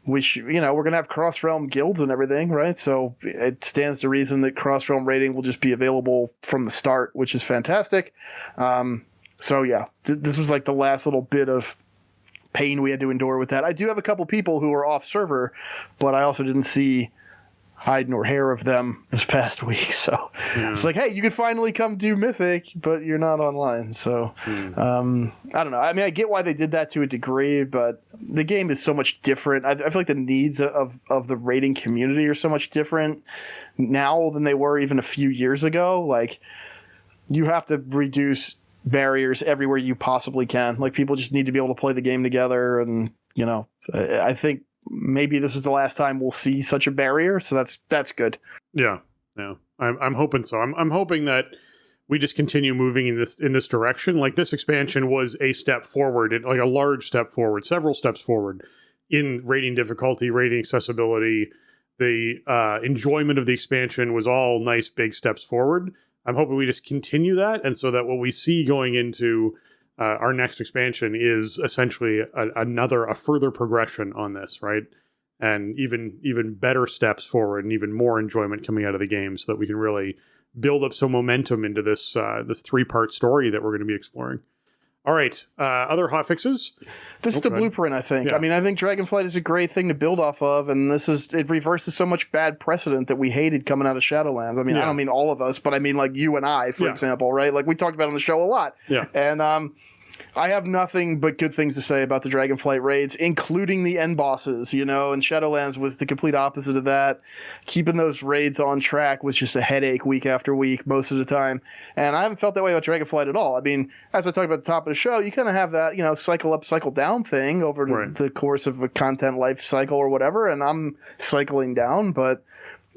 we're going to have Cross-Realm guilds and everything, right? So it stands to reason that Cross-Realm raiding will just be available from the start, which is fantastic. This was like the last little bit of pain we had to endure with that. I do have a couple people who are off server, but I also didn't see hide nor hair of them this past week. So it's like, hey, you could finally come do Mythic, but you're not online. So I don't know. I get why they did that to a degree, but the game is so much different. I feel like the needs of the raiding community are so much different now than they were even a few years ago. Like, you have to reduce barriers everywhere you possibly can. Like, people just need to be able to play the game together, and I think maybe this is the last time we'll see such a barrier, so that's good. I'm hoping so. I'm hoping that we just continue moving in this direction. Like, this expansion was a step forward, like a large step forward, several steps forward in rating difficulty, rating accessibility. The enjoyment of the expansion was all nice big steps forward. I'm hoping we just continue that, and so that what we see going into our next expansion is essentially a further progression on this, right? And even better steps forward, and even more enjoyment coming out of the game, so that we can really build up some momentum into this 3-part story that we're going to be exploring. All right, other hotfixes. This is the blueprint, I think. Yeah. I think Dragonflight is a great thing to build off of, and it reverses so much bad precedent that we hated coming out of Shadowlands. I don't mean all of us, but I mean like you and I, for example, right? Like, we talked about on the show a lot. Yeah. And I have nothing but good things to say about the Dragonflight raids, including the end bosses, and Shadowlands was the complete opposite of that. Keeping those raids on track was just a headache week after week most of the time, and I haven't felt that way about Dragonflight at all. I mean, as I talked about at the top of the show, you kind of have that, cycle up, cycle down thing over the course of a content life cycle or whatever, and I'm cycling down, but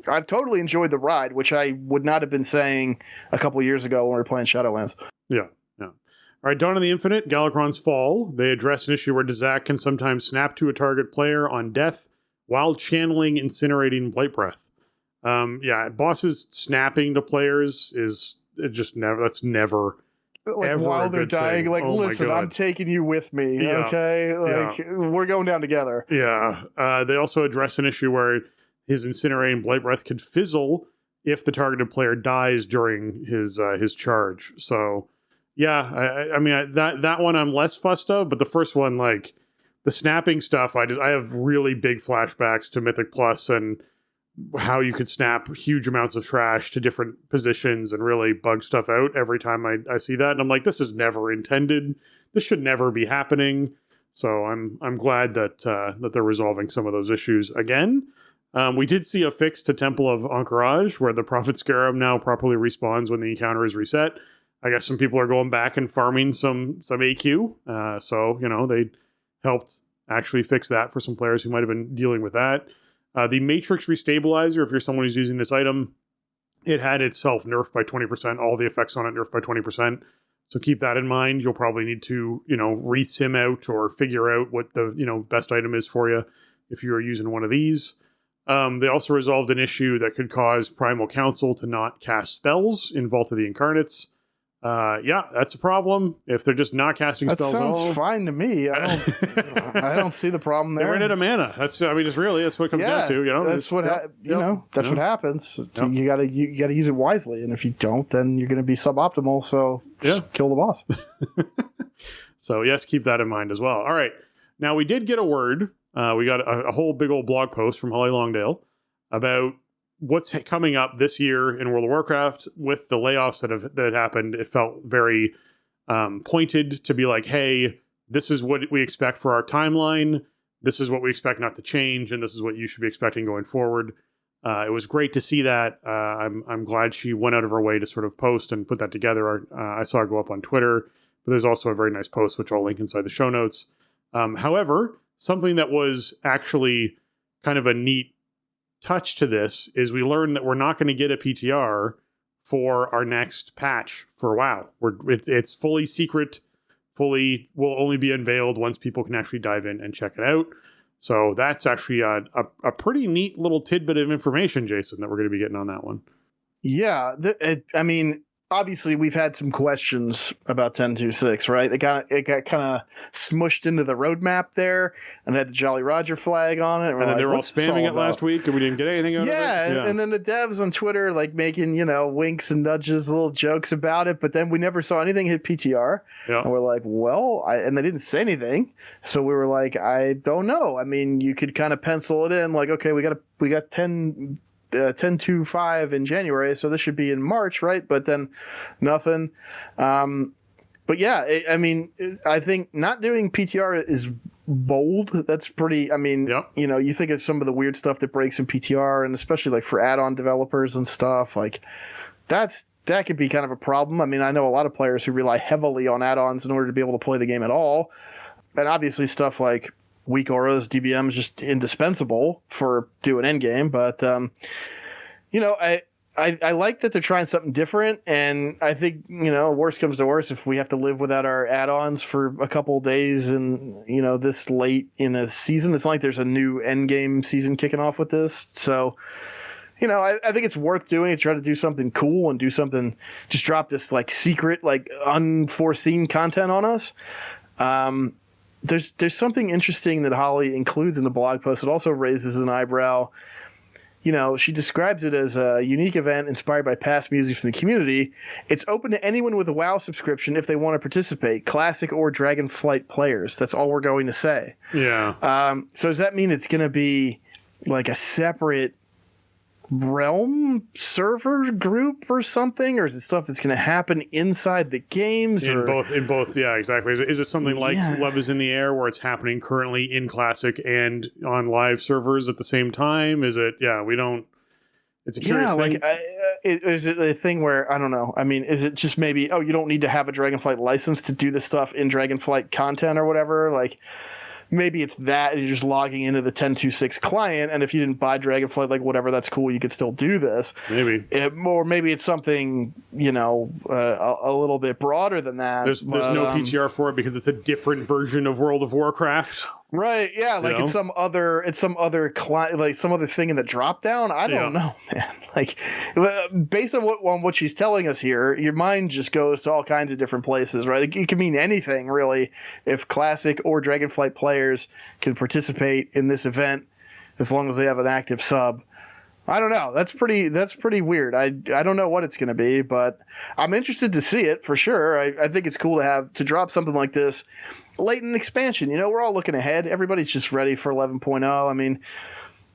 I've totally enjoyed the ride, which I would not have been saying a couple years ago when we were playing Shadowlands. Yeah. All right, Dawn of the Infinite, Galakron's Fall. They address an issue where Dazak can sometimes snap to a target player on death while channeling Incinerating Blight Breath. Bosses snapping to players that's never like ever while they're dying. thing. Like, listen, I'm taking you with me, okay? We're going down together. Yeah. They also address an issue where his Incinerating Blight Breath could fizzle if the targeted player dies during his charge. So... yeah, I mean that one I'm less fussed of, but the first one, like the snapping stuff, I have really big flashbacks to Mythic Plus and how you could snap huge amounts of trash to different positions and really bug stuff out every time I see that, and I'm like, this is never intended. This should never be happening. So I'm glad that they're resolving some of those issues again. We did see a fix to Temple of Anchorage where the Prophet Scarab now properly respawns when the encounter is reset. I guess some people are going back and farming some AQ. So, they helped actually fix that for some players who might have been dealing with that. The Matrix Restabilizer, if you're someone who's using this item, it had itself nerfed by 20%. All the effects on it nerfed by 20%. So keep that in mind. You'll probably need to, resim out or figure out what the, best item is for you if you are using one of these. They also resolved an issue that could cause Primal Council to not cast spells in Vault of the Incarnates. That's a problem. If they're just not casting spells at all. That sounds fine to me. I don't see the problem there. They ran out of mana. That's what it comes down to. That's what what happens. Yep. You gotta use it wisely, and if you don't, then you're gonna be suboptimal. So just kill the boss. So yes, keep that in mind as well. All right, now we did get a word. We got a whole big old blog post from Holly Longdale about what's coming up this year in World of Warcraft with the layoffs that happened. It felt very pointed to be like, hey, this is what we expect for our timeline. This is what we expect not to change, and this is what you should be expecting going forward. It was great to see that. I'm glad she went out of her way to sort of post and put that together. I saw it go up on Twitter, but there's also a very nice post, which I'll link inside the show notes. However, something that was actually kind of a neat touch to this is we learned that we're not going to get a PTR for our next patch for WoW. It's fully secret, will only be unveiled once people can actually dive in and check it out. So that's actually a pretty neat little tidbit of information, Jason, that we're going to be getting on that one. Yeah, obviously we've had some questions about 10.2.6, right? It got kind of smushed into the roadmap there and had the Jolly Roger flag on it. And then they were all spamming it last week and we didn't get anything out of it. Yeah, and then the devs on Twitter making, winks and nudges, little jokes about it, but then we never saw anything hit PTR. Yeah. And we're like, and they didn't say anything. So we were like, I don't know. I mean, you could kind of pencil it in like, okay, we got 10.2.5 in January, so this should be in March, right? But then nothing. But yeah, I think not doing PTR is bold. That's pretty, you think of some of the weird stuff that breaks in PTR, and especially for add-on developers and stuff, that could be kind of a problem. I mean, I know a lot of players who rely heavily on add-ons in order to be able to play the game at all. And obviously stuff like weak auras, DBM is just indispensable for doing endgame. But, I like that they're trying something different. And I think, worst comes to worst, if we have to live without our add-ons for a couple of days and, this late in a season, it's not like there's a new endgame season kicking off with this. So, I think it's worth doing to try to do something cool and do something, just drop this secret, unforeseen content on us. There's something interesting that Holly includes in the blog post. It also raises an eyebrow. She describes it as a unique event inspired by past music from the community. It's open to anyone with a WoW subscription if they want to participate, classic or Dragonflight players. That's all we're going to say. Yeah. So does that mean it's going to be a separate realm server group or something, or is it stuff that's going to happen inside the games? In both, yeah, exactly. Is it something like Love is in the Air, where it's happening currently in Classic and on live servers at the same time? Is it? Yeah, we don't. It's a curious thing. Is it a thing where, I don't know, I mean, is it just maybe, you don't need to have a Dragonflight license to do the stuff in Dragonflight content or whatever? Like, maybe it's that, and you're just logging into the 10.2.6 client, and if you didn't buy Dragonflight, like, whatever, that's cool, you could still do this. Maybe. Or maybe it's something, a little bit broader than that. There's no PTR for it because it's a different version of World of Warcraft. Right, yeah, like it's some other client, like some other thing in the drop down. I don't know, man. Like, based on what she's telling us here, your mind just goes to all kinds of different places, right? It can mean anything, really, if Classic or Dragonflight players can participate in this event as long as they have an active sub. I don't know. That's pretty weird. I don't know what it's going to be, but I'm interested to see it for sure. I think it's cool to drop something like this late in expansion. We're all looking ahead. Everybody's just ready for 11.0. I mean,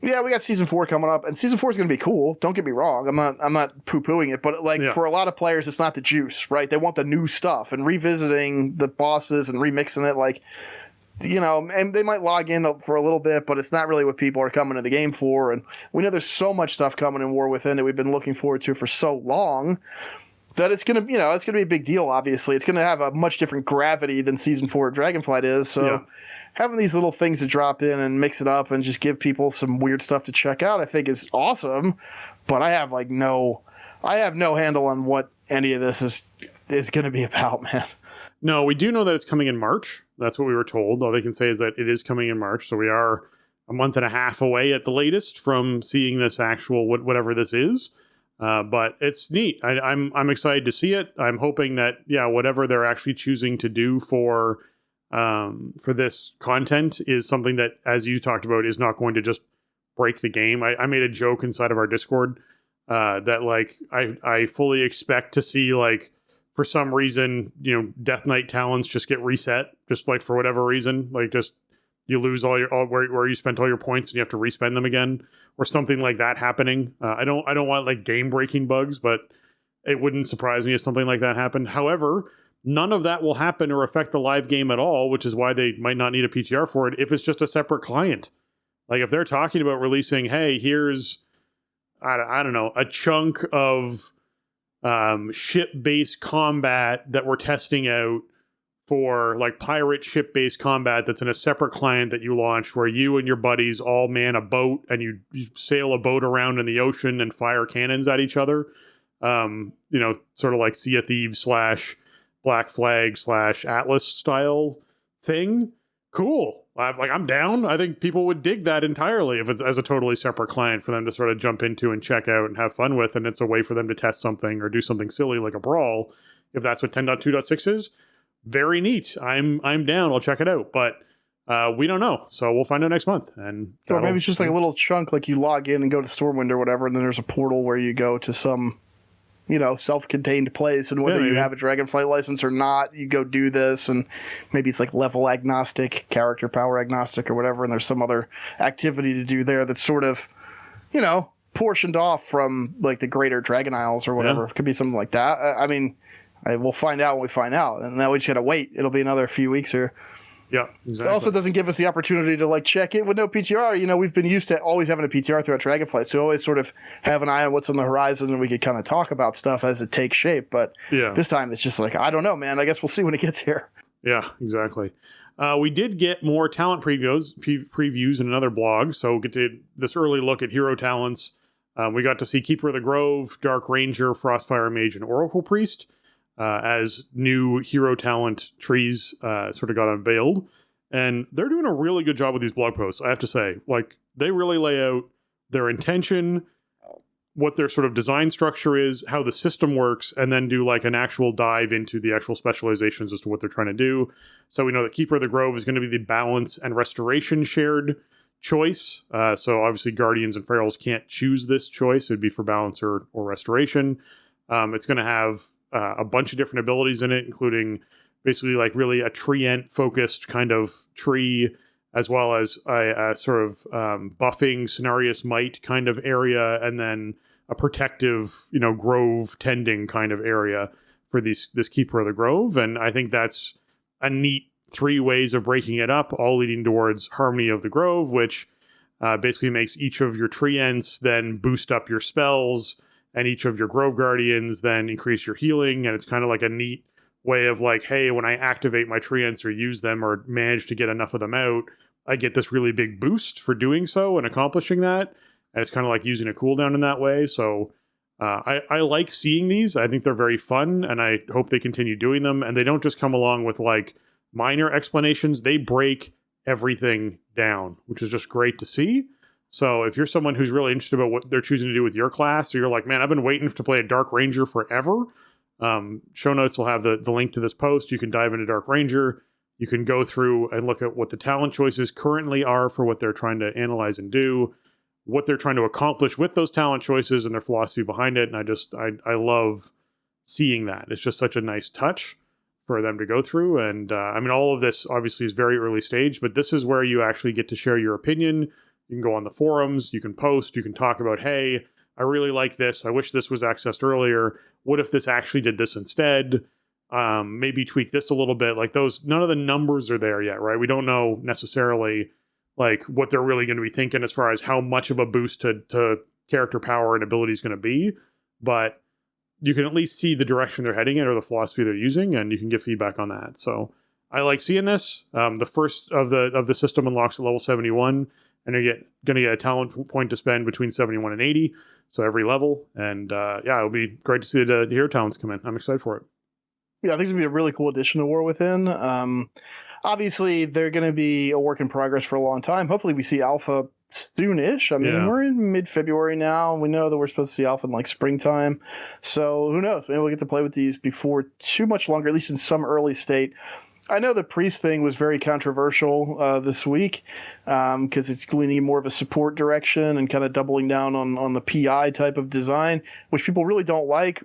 yeah, we got season 4 coming up, and season 4 is going to be cool. Don't get me wrong. I'm not poo-pooing it, but for a lot of players, it's not the juice, right? They want the new stuff, and revisiting the bosses and remixing it, and they might log in for a little bit, but it's not really what people are coming to the game for. And we know there's so much stuff coming in War Within that we've been looking forward to for so long that it's going to, it's going to be a big deal, obviously. It's going to have a much different gravity than Season 4 of Dragonflight is. So having these little things to drop in and mix it up and just give people some weird stuff to check out, I think is awesome. But I have no handle on what any of this is going to be about, man. No, we do know that it's coming in March. That's what we were told. All they can say is that it is coming in March. So we are a month and a half away at the latest from seeing this actual whatever this is. But it's neat. I'm excited to see it. I'm hoping that whatever they're actually choosing to do for this content is something that, as you talked about, is not going to just break the game. I made a joke inside of our Discord that I fully expect to see for some reason, Death Knight talents just get reset, just for whatever reason, just you lose all where you spent all your points and you have to respend them again, or something like that happening. I don't want game breaking bugs, but it wouldn't surprise me if something like that happened. However, none of that will happen or affect the live game at all, which is why they might not need a PTR for it if it's just a separate client. If they're talking about releasing, hey, here's I don't know, a chunk of ship-based combat that we're testing out for pirate ship-based combat that's in a separate client that you launch, where you and your buddies all man a boat and you sail a boat around in the ocean and fire cannons at each other. Sort of like Sea of Thieves / Black Flag / Atlas style thing. Cool. I'm down. I think people would dig that entirely if it's as a totally separate client for them to sort of jump into and check out and have fun with, and it's a way for them to test something or do something silly like a brawl. If that's what 10.2.6 is, very neat. I'm down. I'll check it out. But we don't know, so we'll find out next month. And or maybe it's just a little chunk, you log in and go to Stormwind or whatever, and then there's a portal where you go to some self-contained place, and whether you have a Dragonflight license or not, you go do this, and maybe it's level agnostic, character power agnostic or whatever, and there's some other activity to do there that's sort of, portioned off from the greater Dragon Isles or whatever. It could be something like that. I mean, we'll find out when we find out, and now we just gotta wait. It'll be another few weeks here. Yeah, exactly. It also doesn't give us the opportunity to check it with no PTR. We've been used to always having a PTR throughout Dragonflight, so we always sort of have an eye on what's on the horizon, and we could kind of talk about stuff as it takes shape. But this time it's just I don't know, man. I guess we'll see when it gets here. Yeah, exactly. We did get more talent previews in another blog, so we'll get to this early look at hero talents. We got to see Keeper of the Grove, Dark Ranger, Frostfire Mage, and Oracle Priest. As new hero talent trees sort of got unveiled. And they're doing a really good job with these blog posts, I have to say. They really lay out their intention, what their sort of design structure is, how the system works, and then do an actual dive into the actual specializations as to what they're trying to do. So we know that Keeper of the Grove is going to be the balance and restoration shared choice. So obviously Guardians and Ferals can't choose this choice. It would be for balance or restoration. It's going to have a bunch of different abilities in it, including basically really a treant focused kind of tree as well as a sort of buffing Cenarius Might kind of area, and then a protective, grove tending kind of area for this Keeper of the Grove. And I think that's a neat 3 ways of breaking it up, all leading towards Harmony of the Grove, which basically makes each of your treants then boost up your spells, and each of your Grove Guardians then increase your healing. And it's kind of like a neat way of like, hey, when I activate my treants or use them or manage to get enough of them out, I get this really big boost for doing so and accomplishing that. And it's kind of like using a cooldown in that way. So I like seeing these. I think they're very fun, and I hope they continue doing them. And they don't just come along with like minor explanations. They break everything down, which is just great to see. So if you're someone who's really interested about what they're choosing to do with your class, or you're like, man, I've been waiting to play a Dark Ranger forever, show notes will have the link to this post. You can dive into Dark Ranger. You can go through and look at what the talent choices currently are for what they're trying to analyze and do, what they're trying to accomplish with those talent choices and their philosophy behind it. And I love seeing that. It's just such a nice touch for them to go through. And all of this obviously is very early stage, but this is where you actually get to share your opinion. You can go on the forums, you can post, you can talk about, hey, I really like this. I wish this was accessed earlier. What if this actually did this instead? Maybe tweak this a little bit. Like those, none of the numbers are there yet, right? We don't know necessarily like what they're really going to be thinking as far as how much of a boost to character power and ability is going to be, but you can at least see the direction they're heading in or the philosophy they're using, and you can give feedback on that. So I like seeing this. The first of the system unlocks at level 71, and you're going to get a talent point to spend between 71 and 80, so every level. And it'll be great to see the hero talents come in. I'm excited for it. Yeah, I think it's going to be a really cool addition to War Within. Obviously, they're going to be a work in progress for a long time. Hopefully, we see Alpha soonish. We're in mid-February now. We know that we're supposed to see Alpha in like springtime. So who knows? Maybe we'll get to play with these before too much longer, at least in some early state. I know the priest thing was very controversial this week because it's leaning more of a support direction and kind of doubling down on the PI type of design, which people really don't like.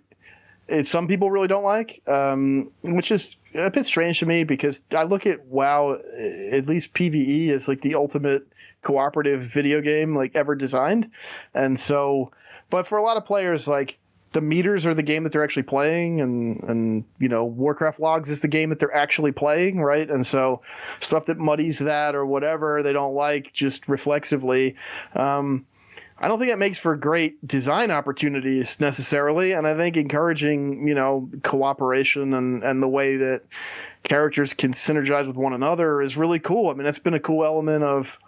Some people really don't like, which is a bit strange to me because I look at WoW, at least PvE, as like the ultimate cooperative video game like ever designed. And so, but for a lot of players, like the meters are the game that they're actually playing, and Warcraft logs is the game that they're actually playing, right? And so stuff that muddies that or whatever they don't like just reflexively, I don't think that makes for great design opportunities necessarily. And I think encouraging, cooperation and the way that characters can synergize with one another is really cool. That's been a cool element of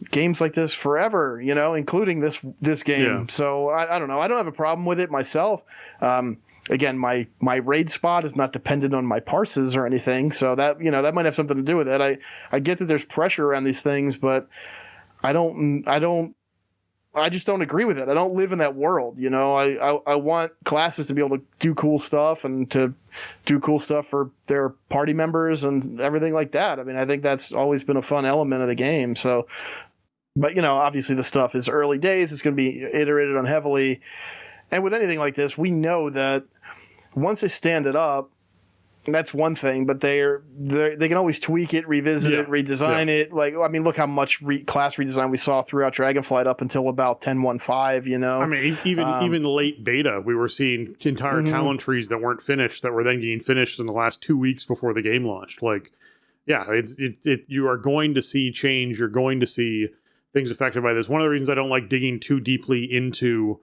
games like this forever, including this game. Yeah. So I don't know. I don't have a problem with it myself. Again, my raid spot is not dependent on my parses or anything. So that, that might have something to do with it. I get that there's pressure around these things, but I just don't agree with it. I don't live in that world. I want classes to be able to do cool stuff and to do cool stuff for their party members and everything like that. I think that's always been a fun element of the game. So, but obviously the stuff is early days. It's going to be iterated on heavily. And with anything like this, we know that once they stand it up, that's one thing, but they can always tweak it, revisit it, redesign it. Like, look how much class redesign we saw throughout Dragonflight up until about 10.1.5, even late beta, we were seeing entire talent trees that weren't finished that were then getting finished in the last 2 weeks before the game launched. Like, you are going to see change. You're going to see things affected by this. One of the reasons I don't like digging too deeply into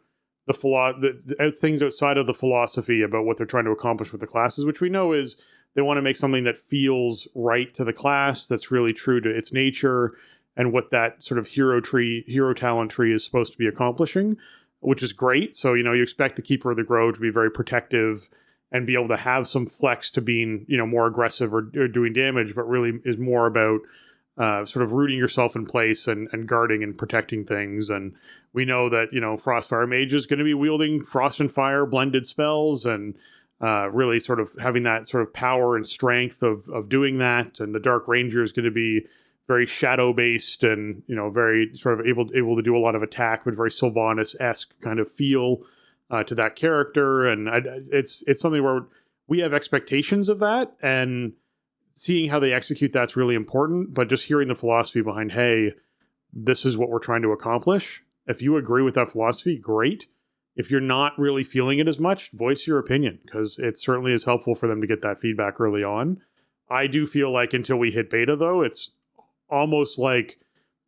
the things outside of the philosophy about what they're trying to accomplish with the classes, which we know is they want to make something that feels right to the class, that's really true to its nature and what that sort of hero talent tree is supposed to be accomplishing, which is great. So, you expect the Keeper of the Grove to be very protective and be able to have some flex to being, more aggressive or doing damage, but really is more about sort of rooting yourself in place and guarding and protecting things. And we know that, Frostfire Mage is going to be wielding frost and fire blended spells and really sort of having that sort of power and strength of doing that. And the Dark Ranger is going to be very shadow based and, very sort of able to do a lot of attack, but very Sylvanas-esque kind of feel to that character. And it's something where we have expectations of that. And seeing how they execute that's really important, but just hearing the philosophy behind, hey, this is what we're trying to accomplish. If you agree with that philosophy, great. If you're not really feeling it as much, voice your opinion, because it certainly is helpful for them to get that feedback early on. I do feel like until we hit beta, though, it's almost like,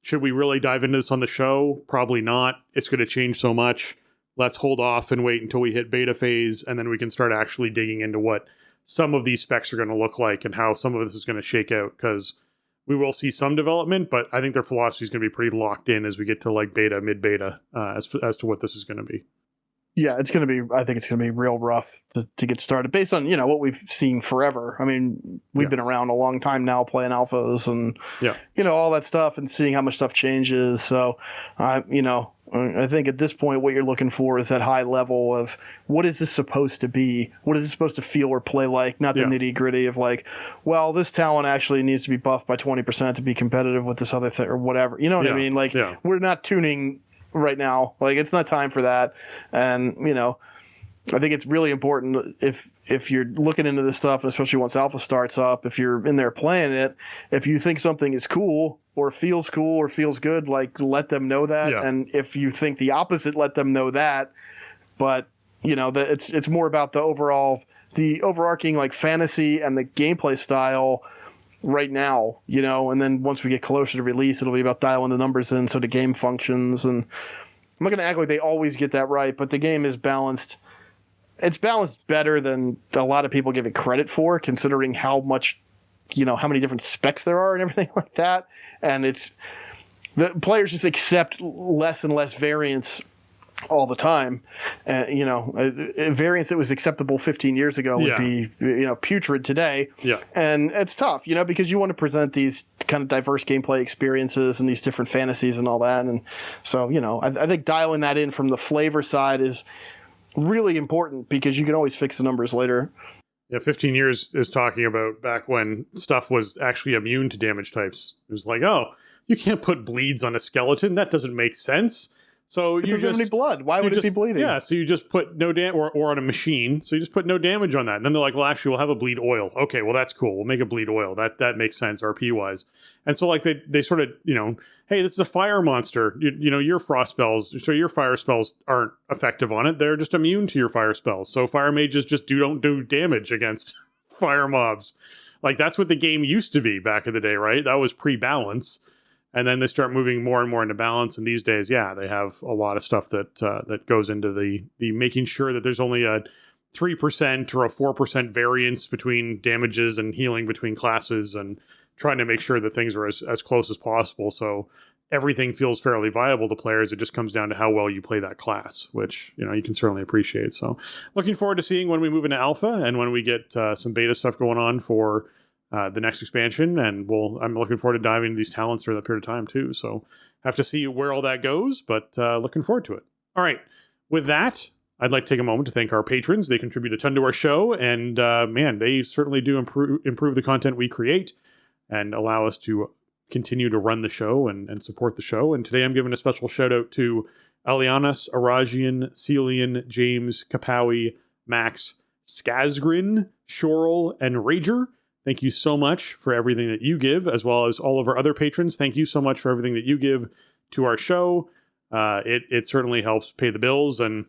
should we really dive into this on the show? Probably not. It's going to change so much. Let's hold off and wait until we hit beta phase, and then we can start actually digging into what some of these specs are going to look like and how some of this is going to shake out, because we will see some development, but I think their philosophy is going to be pretty locked in as we get to like beta, mid-beta, as to what this is going to be. Yeah, I think it's going to be real rough to get started based on, what we've seen forever. I mean, we've been around a long time now playing alphas and, all that stuff and seeing how much stuff changes. So, I think at this point, what you're looking for is that high level of what is this supposed to be? What is this supposed to feel or play like? Not the nitty gritty of like, well, this talent actually needs to be buffed by 20% to be competitive with this other thing or whatever. You know what I mean? Like, we're not tuning right now. Like, it's not time for that. And, I think it's really important if you're looking into this stuff, and especially once alpha starts up, if you're in there playing it, if you think something is cool or feels good, like, let them know that. Yeah. And if you think the opposite, let them know that. But, it's more about the overarching like fantasy and the gameplay style right now, and then once we get closer to release, it'll be about dialing the numbers in so the game functions. And I'm not going to act like they always get that right, but the game is balanced. It's balanced better than a lot of people give it credit for, considering how much, how many different specs there are and everything like that. And the players just accept less and less variance all the time. A variance that was acceptable 15 years ago would be, putrid today. Yeah. And it's tough, because you want to present these kind of diverse gameplay experiences and these different fantasies and all that. And so, I think dialing that in from the flavor side is really important, because you can always fix the numbers later. Yeah, 15 years is talking about back when stuff was actually immune to damage types. It was like, oh, you can't put bleeds on a skeleton. That doesn't make sense. So it doesn't have any blood. Why would it be bleeding? Yeah, so you just put no damage, or on a machine. So you just put no damage on that. And then they're like, well, actually, we'll have a bleed oil. Okay, well, that's cool. We'll make a bleed oil. That makes sense, RP wise. And so like they sort of, hey, this is a fire monster. Your frost spells, so your fire spells aren't effective on it. They're just immune to your fire spells. So fire mages just don't do damage against fire mobs. Like, that's what the game used to be back in the day, right? That was pre-balance. And then they start moving more and more into balance. And these days, they have a lot of stuff that goes into the making sure that there's only a 3% or a 4% variance between damages and healing between classes, and trying to make sure that things are as close as possible. So everything feels fairly viable to players. It just comes down to how well you play that class, which, you can certainly appreciate. So looking forward to seeing when we move into alpha and when we get some beta stuff going on for the next expansion, and I'm looking forward to diving into these talents during that period of time too. So have to see where all that goes, but looking forward to it. All right, with that, I'd like to take a moment to thank our patrons. They contribute a ton to our show, and they certainly do improve the content we create and allow us to continue to run the show and support the show. And today I'm giving a special shout out to Alianas, Arajian, Celian, James, Kapawi, Max, Skazgrin, Shorel, and Rager. Thank you so much for everything that you give, as well as all of our other patrons. Thank you so much for everything that you give to our show. It certainly helps pay the bills and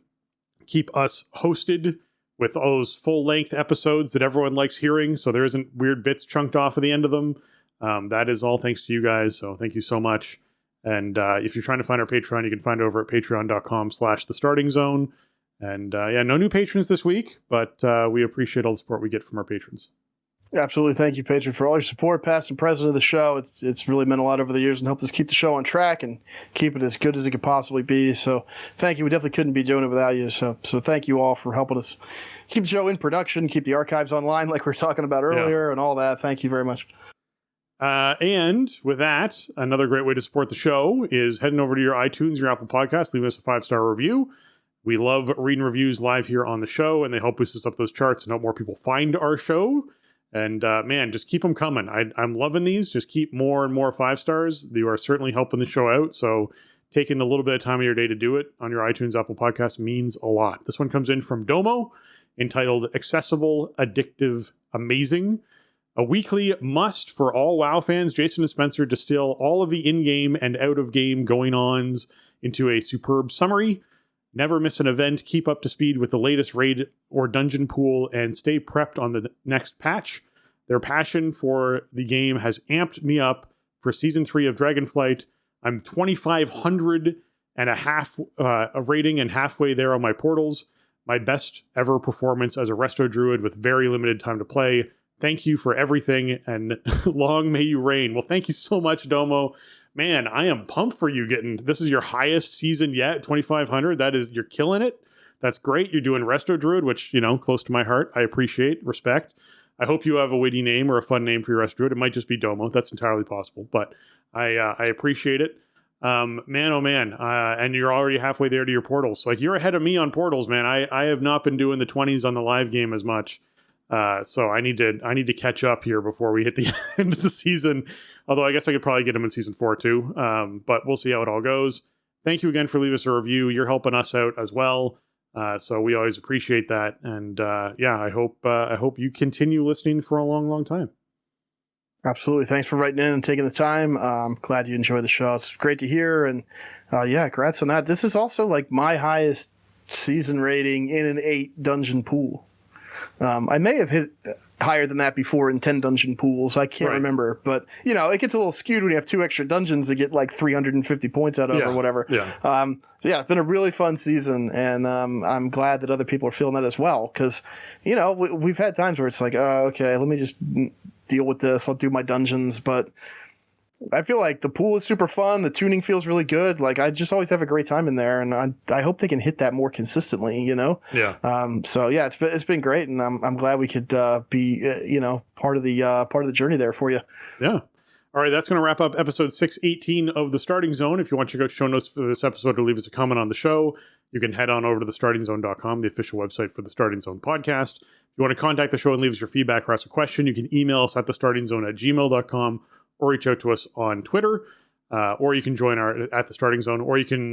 keep us hosted with all those full-length episodes that everyone likes hearing, so there isn't weird bits chunked off at the end of them. That is all thanks to you guys, so thank you so much. And if you're trying to find our Patreon, you can find it over at patreon.com/thestartingzone. And no new patrons this week, but we appreciate all the support we get from our patrons. Absolutely. Thank you, patron, for all your support, past and present of the show. It's really meant a lot over the years and helped us keep the show on track and keep it as good as it could possibly be. So thank you. We definitely couldn't be doing it without you. So thank you all for helping us keep the show in production, keep the archives online like we were talking about earlier, and all that. Thank you very much. And with that, another great way to support the show is heading over to your iTunes, your Apple Podcast, leaving us a 5-star review. We love reading reviews live here on the show, and they help boost us up those charts and help more people find our show. And just keep them coming. I'm loving these. Just keep more and more 5 stars. You are certainly helping the show out. So taking a little bit of time of your day to do it on your iTunes, Apple Podcast means a lot. This one comes in from Domo, entitled Accessible, Addictive, Amazing. A weekly must for all WoW fans. Jason and Spencer distill all of the in-game and out-of-game going-ons into a superb summary. Never miss an event, keep up to speed with the latest raid or dungeon pool, and stay prepped on the next patch. Their passion for the game has amped me up for Season 3 of Dragonflight. I'm 2,500 and a half of rating and halfway there on my portals. My best ever performance as a Resto Druid with very limited time to play. Thank you for everything, and long may you reign. Well, thank you so much, Domo. Man, I am pumped for you this is your highest season yet, 2,500. That is, you're killing it. That's great. You're doing Resto Druid, which, close to my heart. I appreciate, respect. I hope you have a witty name or a fun name for your Resto Druid. It might just be Domo. That's entirely possible, but I appreciate it. Man, oh man. And you're already halfway there to your portals. Like, you're ahead of me on portals, man. I have not been doing the 20s on the live game as much. So I need to catch up here before we hit the end of the season. Although I guess I could probably get them in season 4 too. But we'll see how it all goes. Thank you again for leaving us a review. You're helping us out as well. So we always appreciate that. And I hope you continue listening for a long, long time. Absolutely. Thanks for writing in and taking the time. I'm glad you enjoy the show. It's great to hear. And congrats on that. This is also like my highest season rating in an 8 dungeon pool. I may have hit higher than that before in 10 dungeon pools. I can't remember, but it gets a little skewed when you have 2 extra dungeons to get like 350 points out of or whatever. Yeah. It's been a really fun season, and I'm glad that other people are feeling that as well. Cause we've had times where it's like, okay, let me just deal with this. I'll do my dungeons, but I feel like the pool is super fun. The tuning feels really good. Like, I just always have a great time in there, and I hope they can hit that more consistently. Yeah. It's been great, and I'm glad we could be part of the journey there for you. Yeah. All right, that's going to wrap up episode 618 of The Starting Zone. If you want to go show notes for this episode or leave us a comment on the show, you can head on over to thestartingzone.com, the official website for the Starting Zone podcast. If you want to contact the show and leave us your feedback or ask a question, you can email us at thestartingzone@gmail.com. or reach out to us on Twitter, or you can join at the Starting Zone, or you can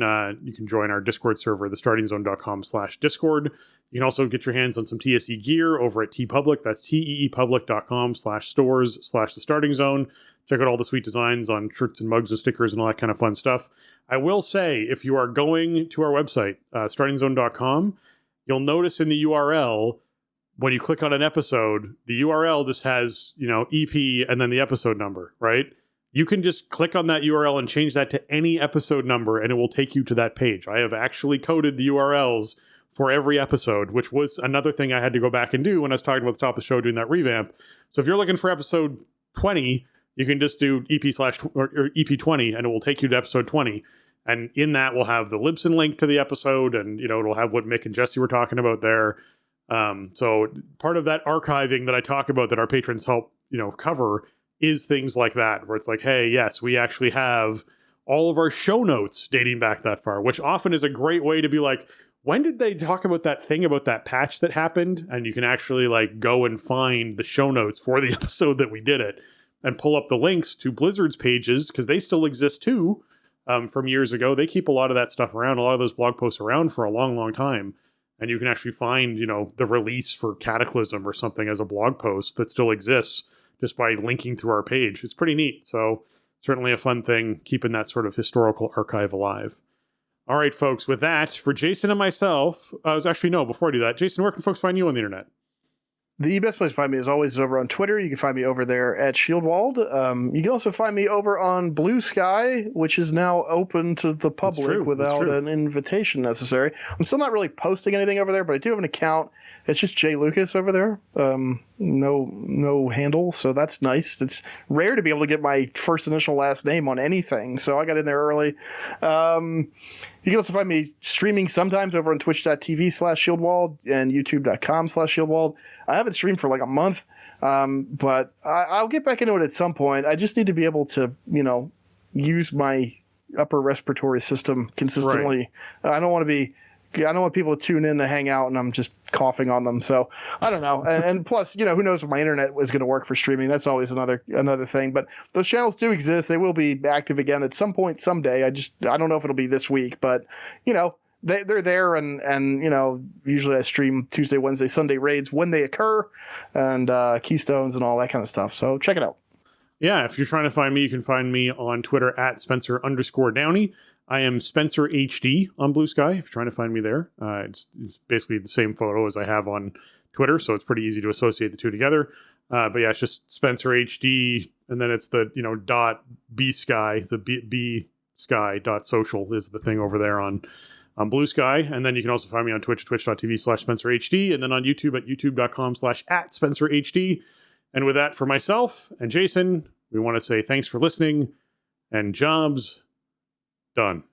join our Discord server, thestartingzone.com/Discord. You can also get your hands on some TSE gear over at TeePublic. That's teepublic.com/stores/the Starting Zone. Check out all the sweet designs on shirts and mugs and stickers and all that kind of fun stuff. I will say, if you are going to our website, startingzone.com, you'll notice in the URL, when you click on an episode, the URL just has, EP and then the episode number, right? You can just click on that URL and change that to any episode number, and it will take you to that page. I have actually coded the URLs for every episode, which was another thing I had to go back and do when I was talking about the top of the show doing that revamp. So if you're looking for episode 20, you can just do EP/or EP20, and it will take you to episode 20. And in that, we'll have the Libsyn link to the episode, and it'll have what Mick and Jesse were talking about there. So part of that archiving that I talk about that our patrons help, cover is things like that, where it's like, hey, yes, we actually have all of our show notes dating back that far, which often is a great way to be like, when did they talk about that thing about that patch that happened? And you can actually go and find the show notes for the episode that we did it and pull up the links to Blizzard's pages, because they still exist too, from years ago. They keep a lot of that stuff around, a lot of those blog posts around for a long, long time. And you can actually find, the release for Cataclysm or something as a blog post that still exists just by linking through our page. It's pretty neat. So certainly a fun thing, keeping that sort of historical archive alive. All right, folks, with that, for Jason and myself, before I do that, Jason, where can folks find you on the internet? The best place to find me, as always, is over on Twitter. You can find me over there at Shieldwald. You can also find me over on Blue Sky, which is now open to the public without an invitation necessary. I'm still not really posting anything over there, but I do have an account. It's just Jay Lucas over there. No handle, so that's nice. It's rare to be able to get my first initial last name on anything, so I got in there early. You can also find me streaming sometimes over on twitch.tv/Shieldwald and youtube.com/Shieldwald. I haven't streamed for like a month, but I'll get back into it at some point. I just need to be able to, use my upper respiratory system consistently. Right. I don't want people to tune in to hang out and I'm just coughing on them. So I don't know. And plus, who knows if my internet is going to work for streaming. That's always another thing. But those channels do exist. They will be active again at some point someday. I don't know if it'll be this week, but they're there, and usually I stream Tuesday, Wednesday, Sunday raids when they occur, and keystones and all that kind of stuff. So check it out. Yeah, if you're trying to find me, you can find me on Twitter at Spencer_Downey. I am Spencer HD on Blue Sky if you're trying to find me there. It's basically the same photo as I have on Twitter, so it's pretty easy to associate the two together. But yeah, it's just Spencer HD, and then it's the dot bsky, the b sky dot social is the thing over there on Blue Sky. And then you can also find me on Twitch, twitch.tv/SpencerHD, and then on YouTube at youtube.com/@SpencerHD. And with that, for myself and Jason, we want to say thanks for listening, and jobs done.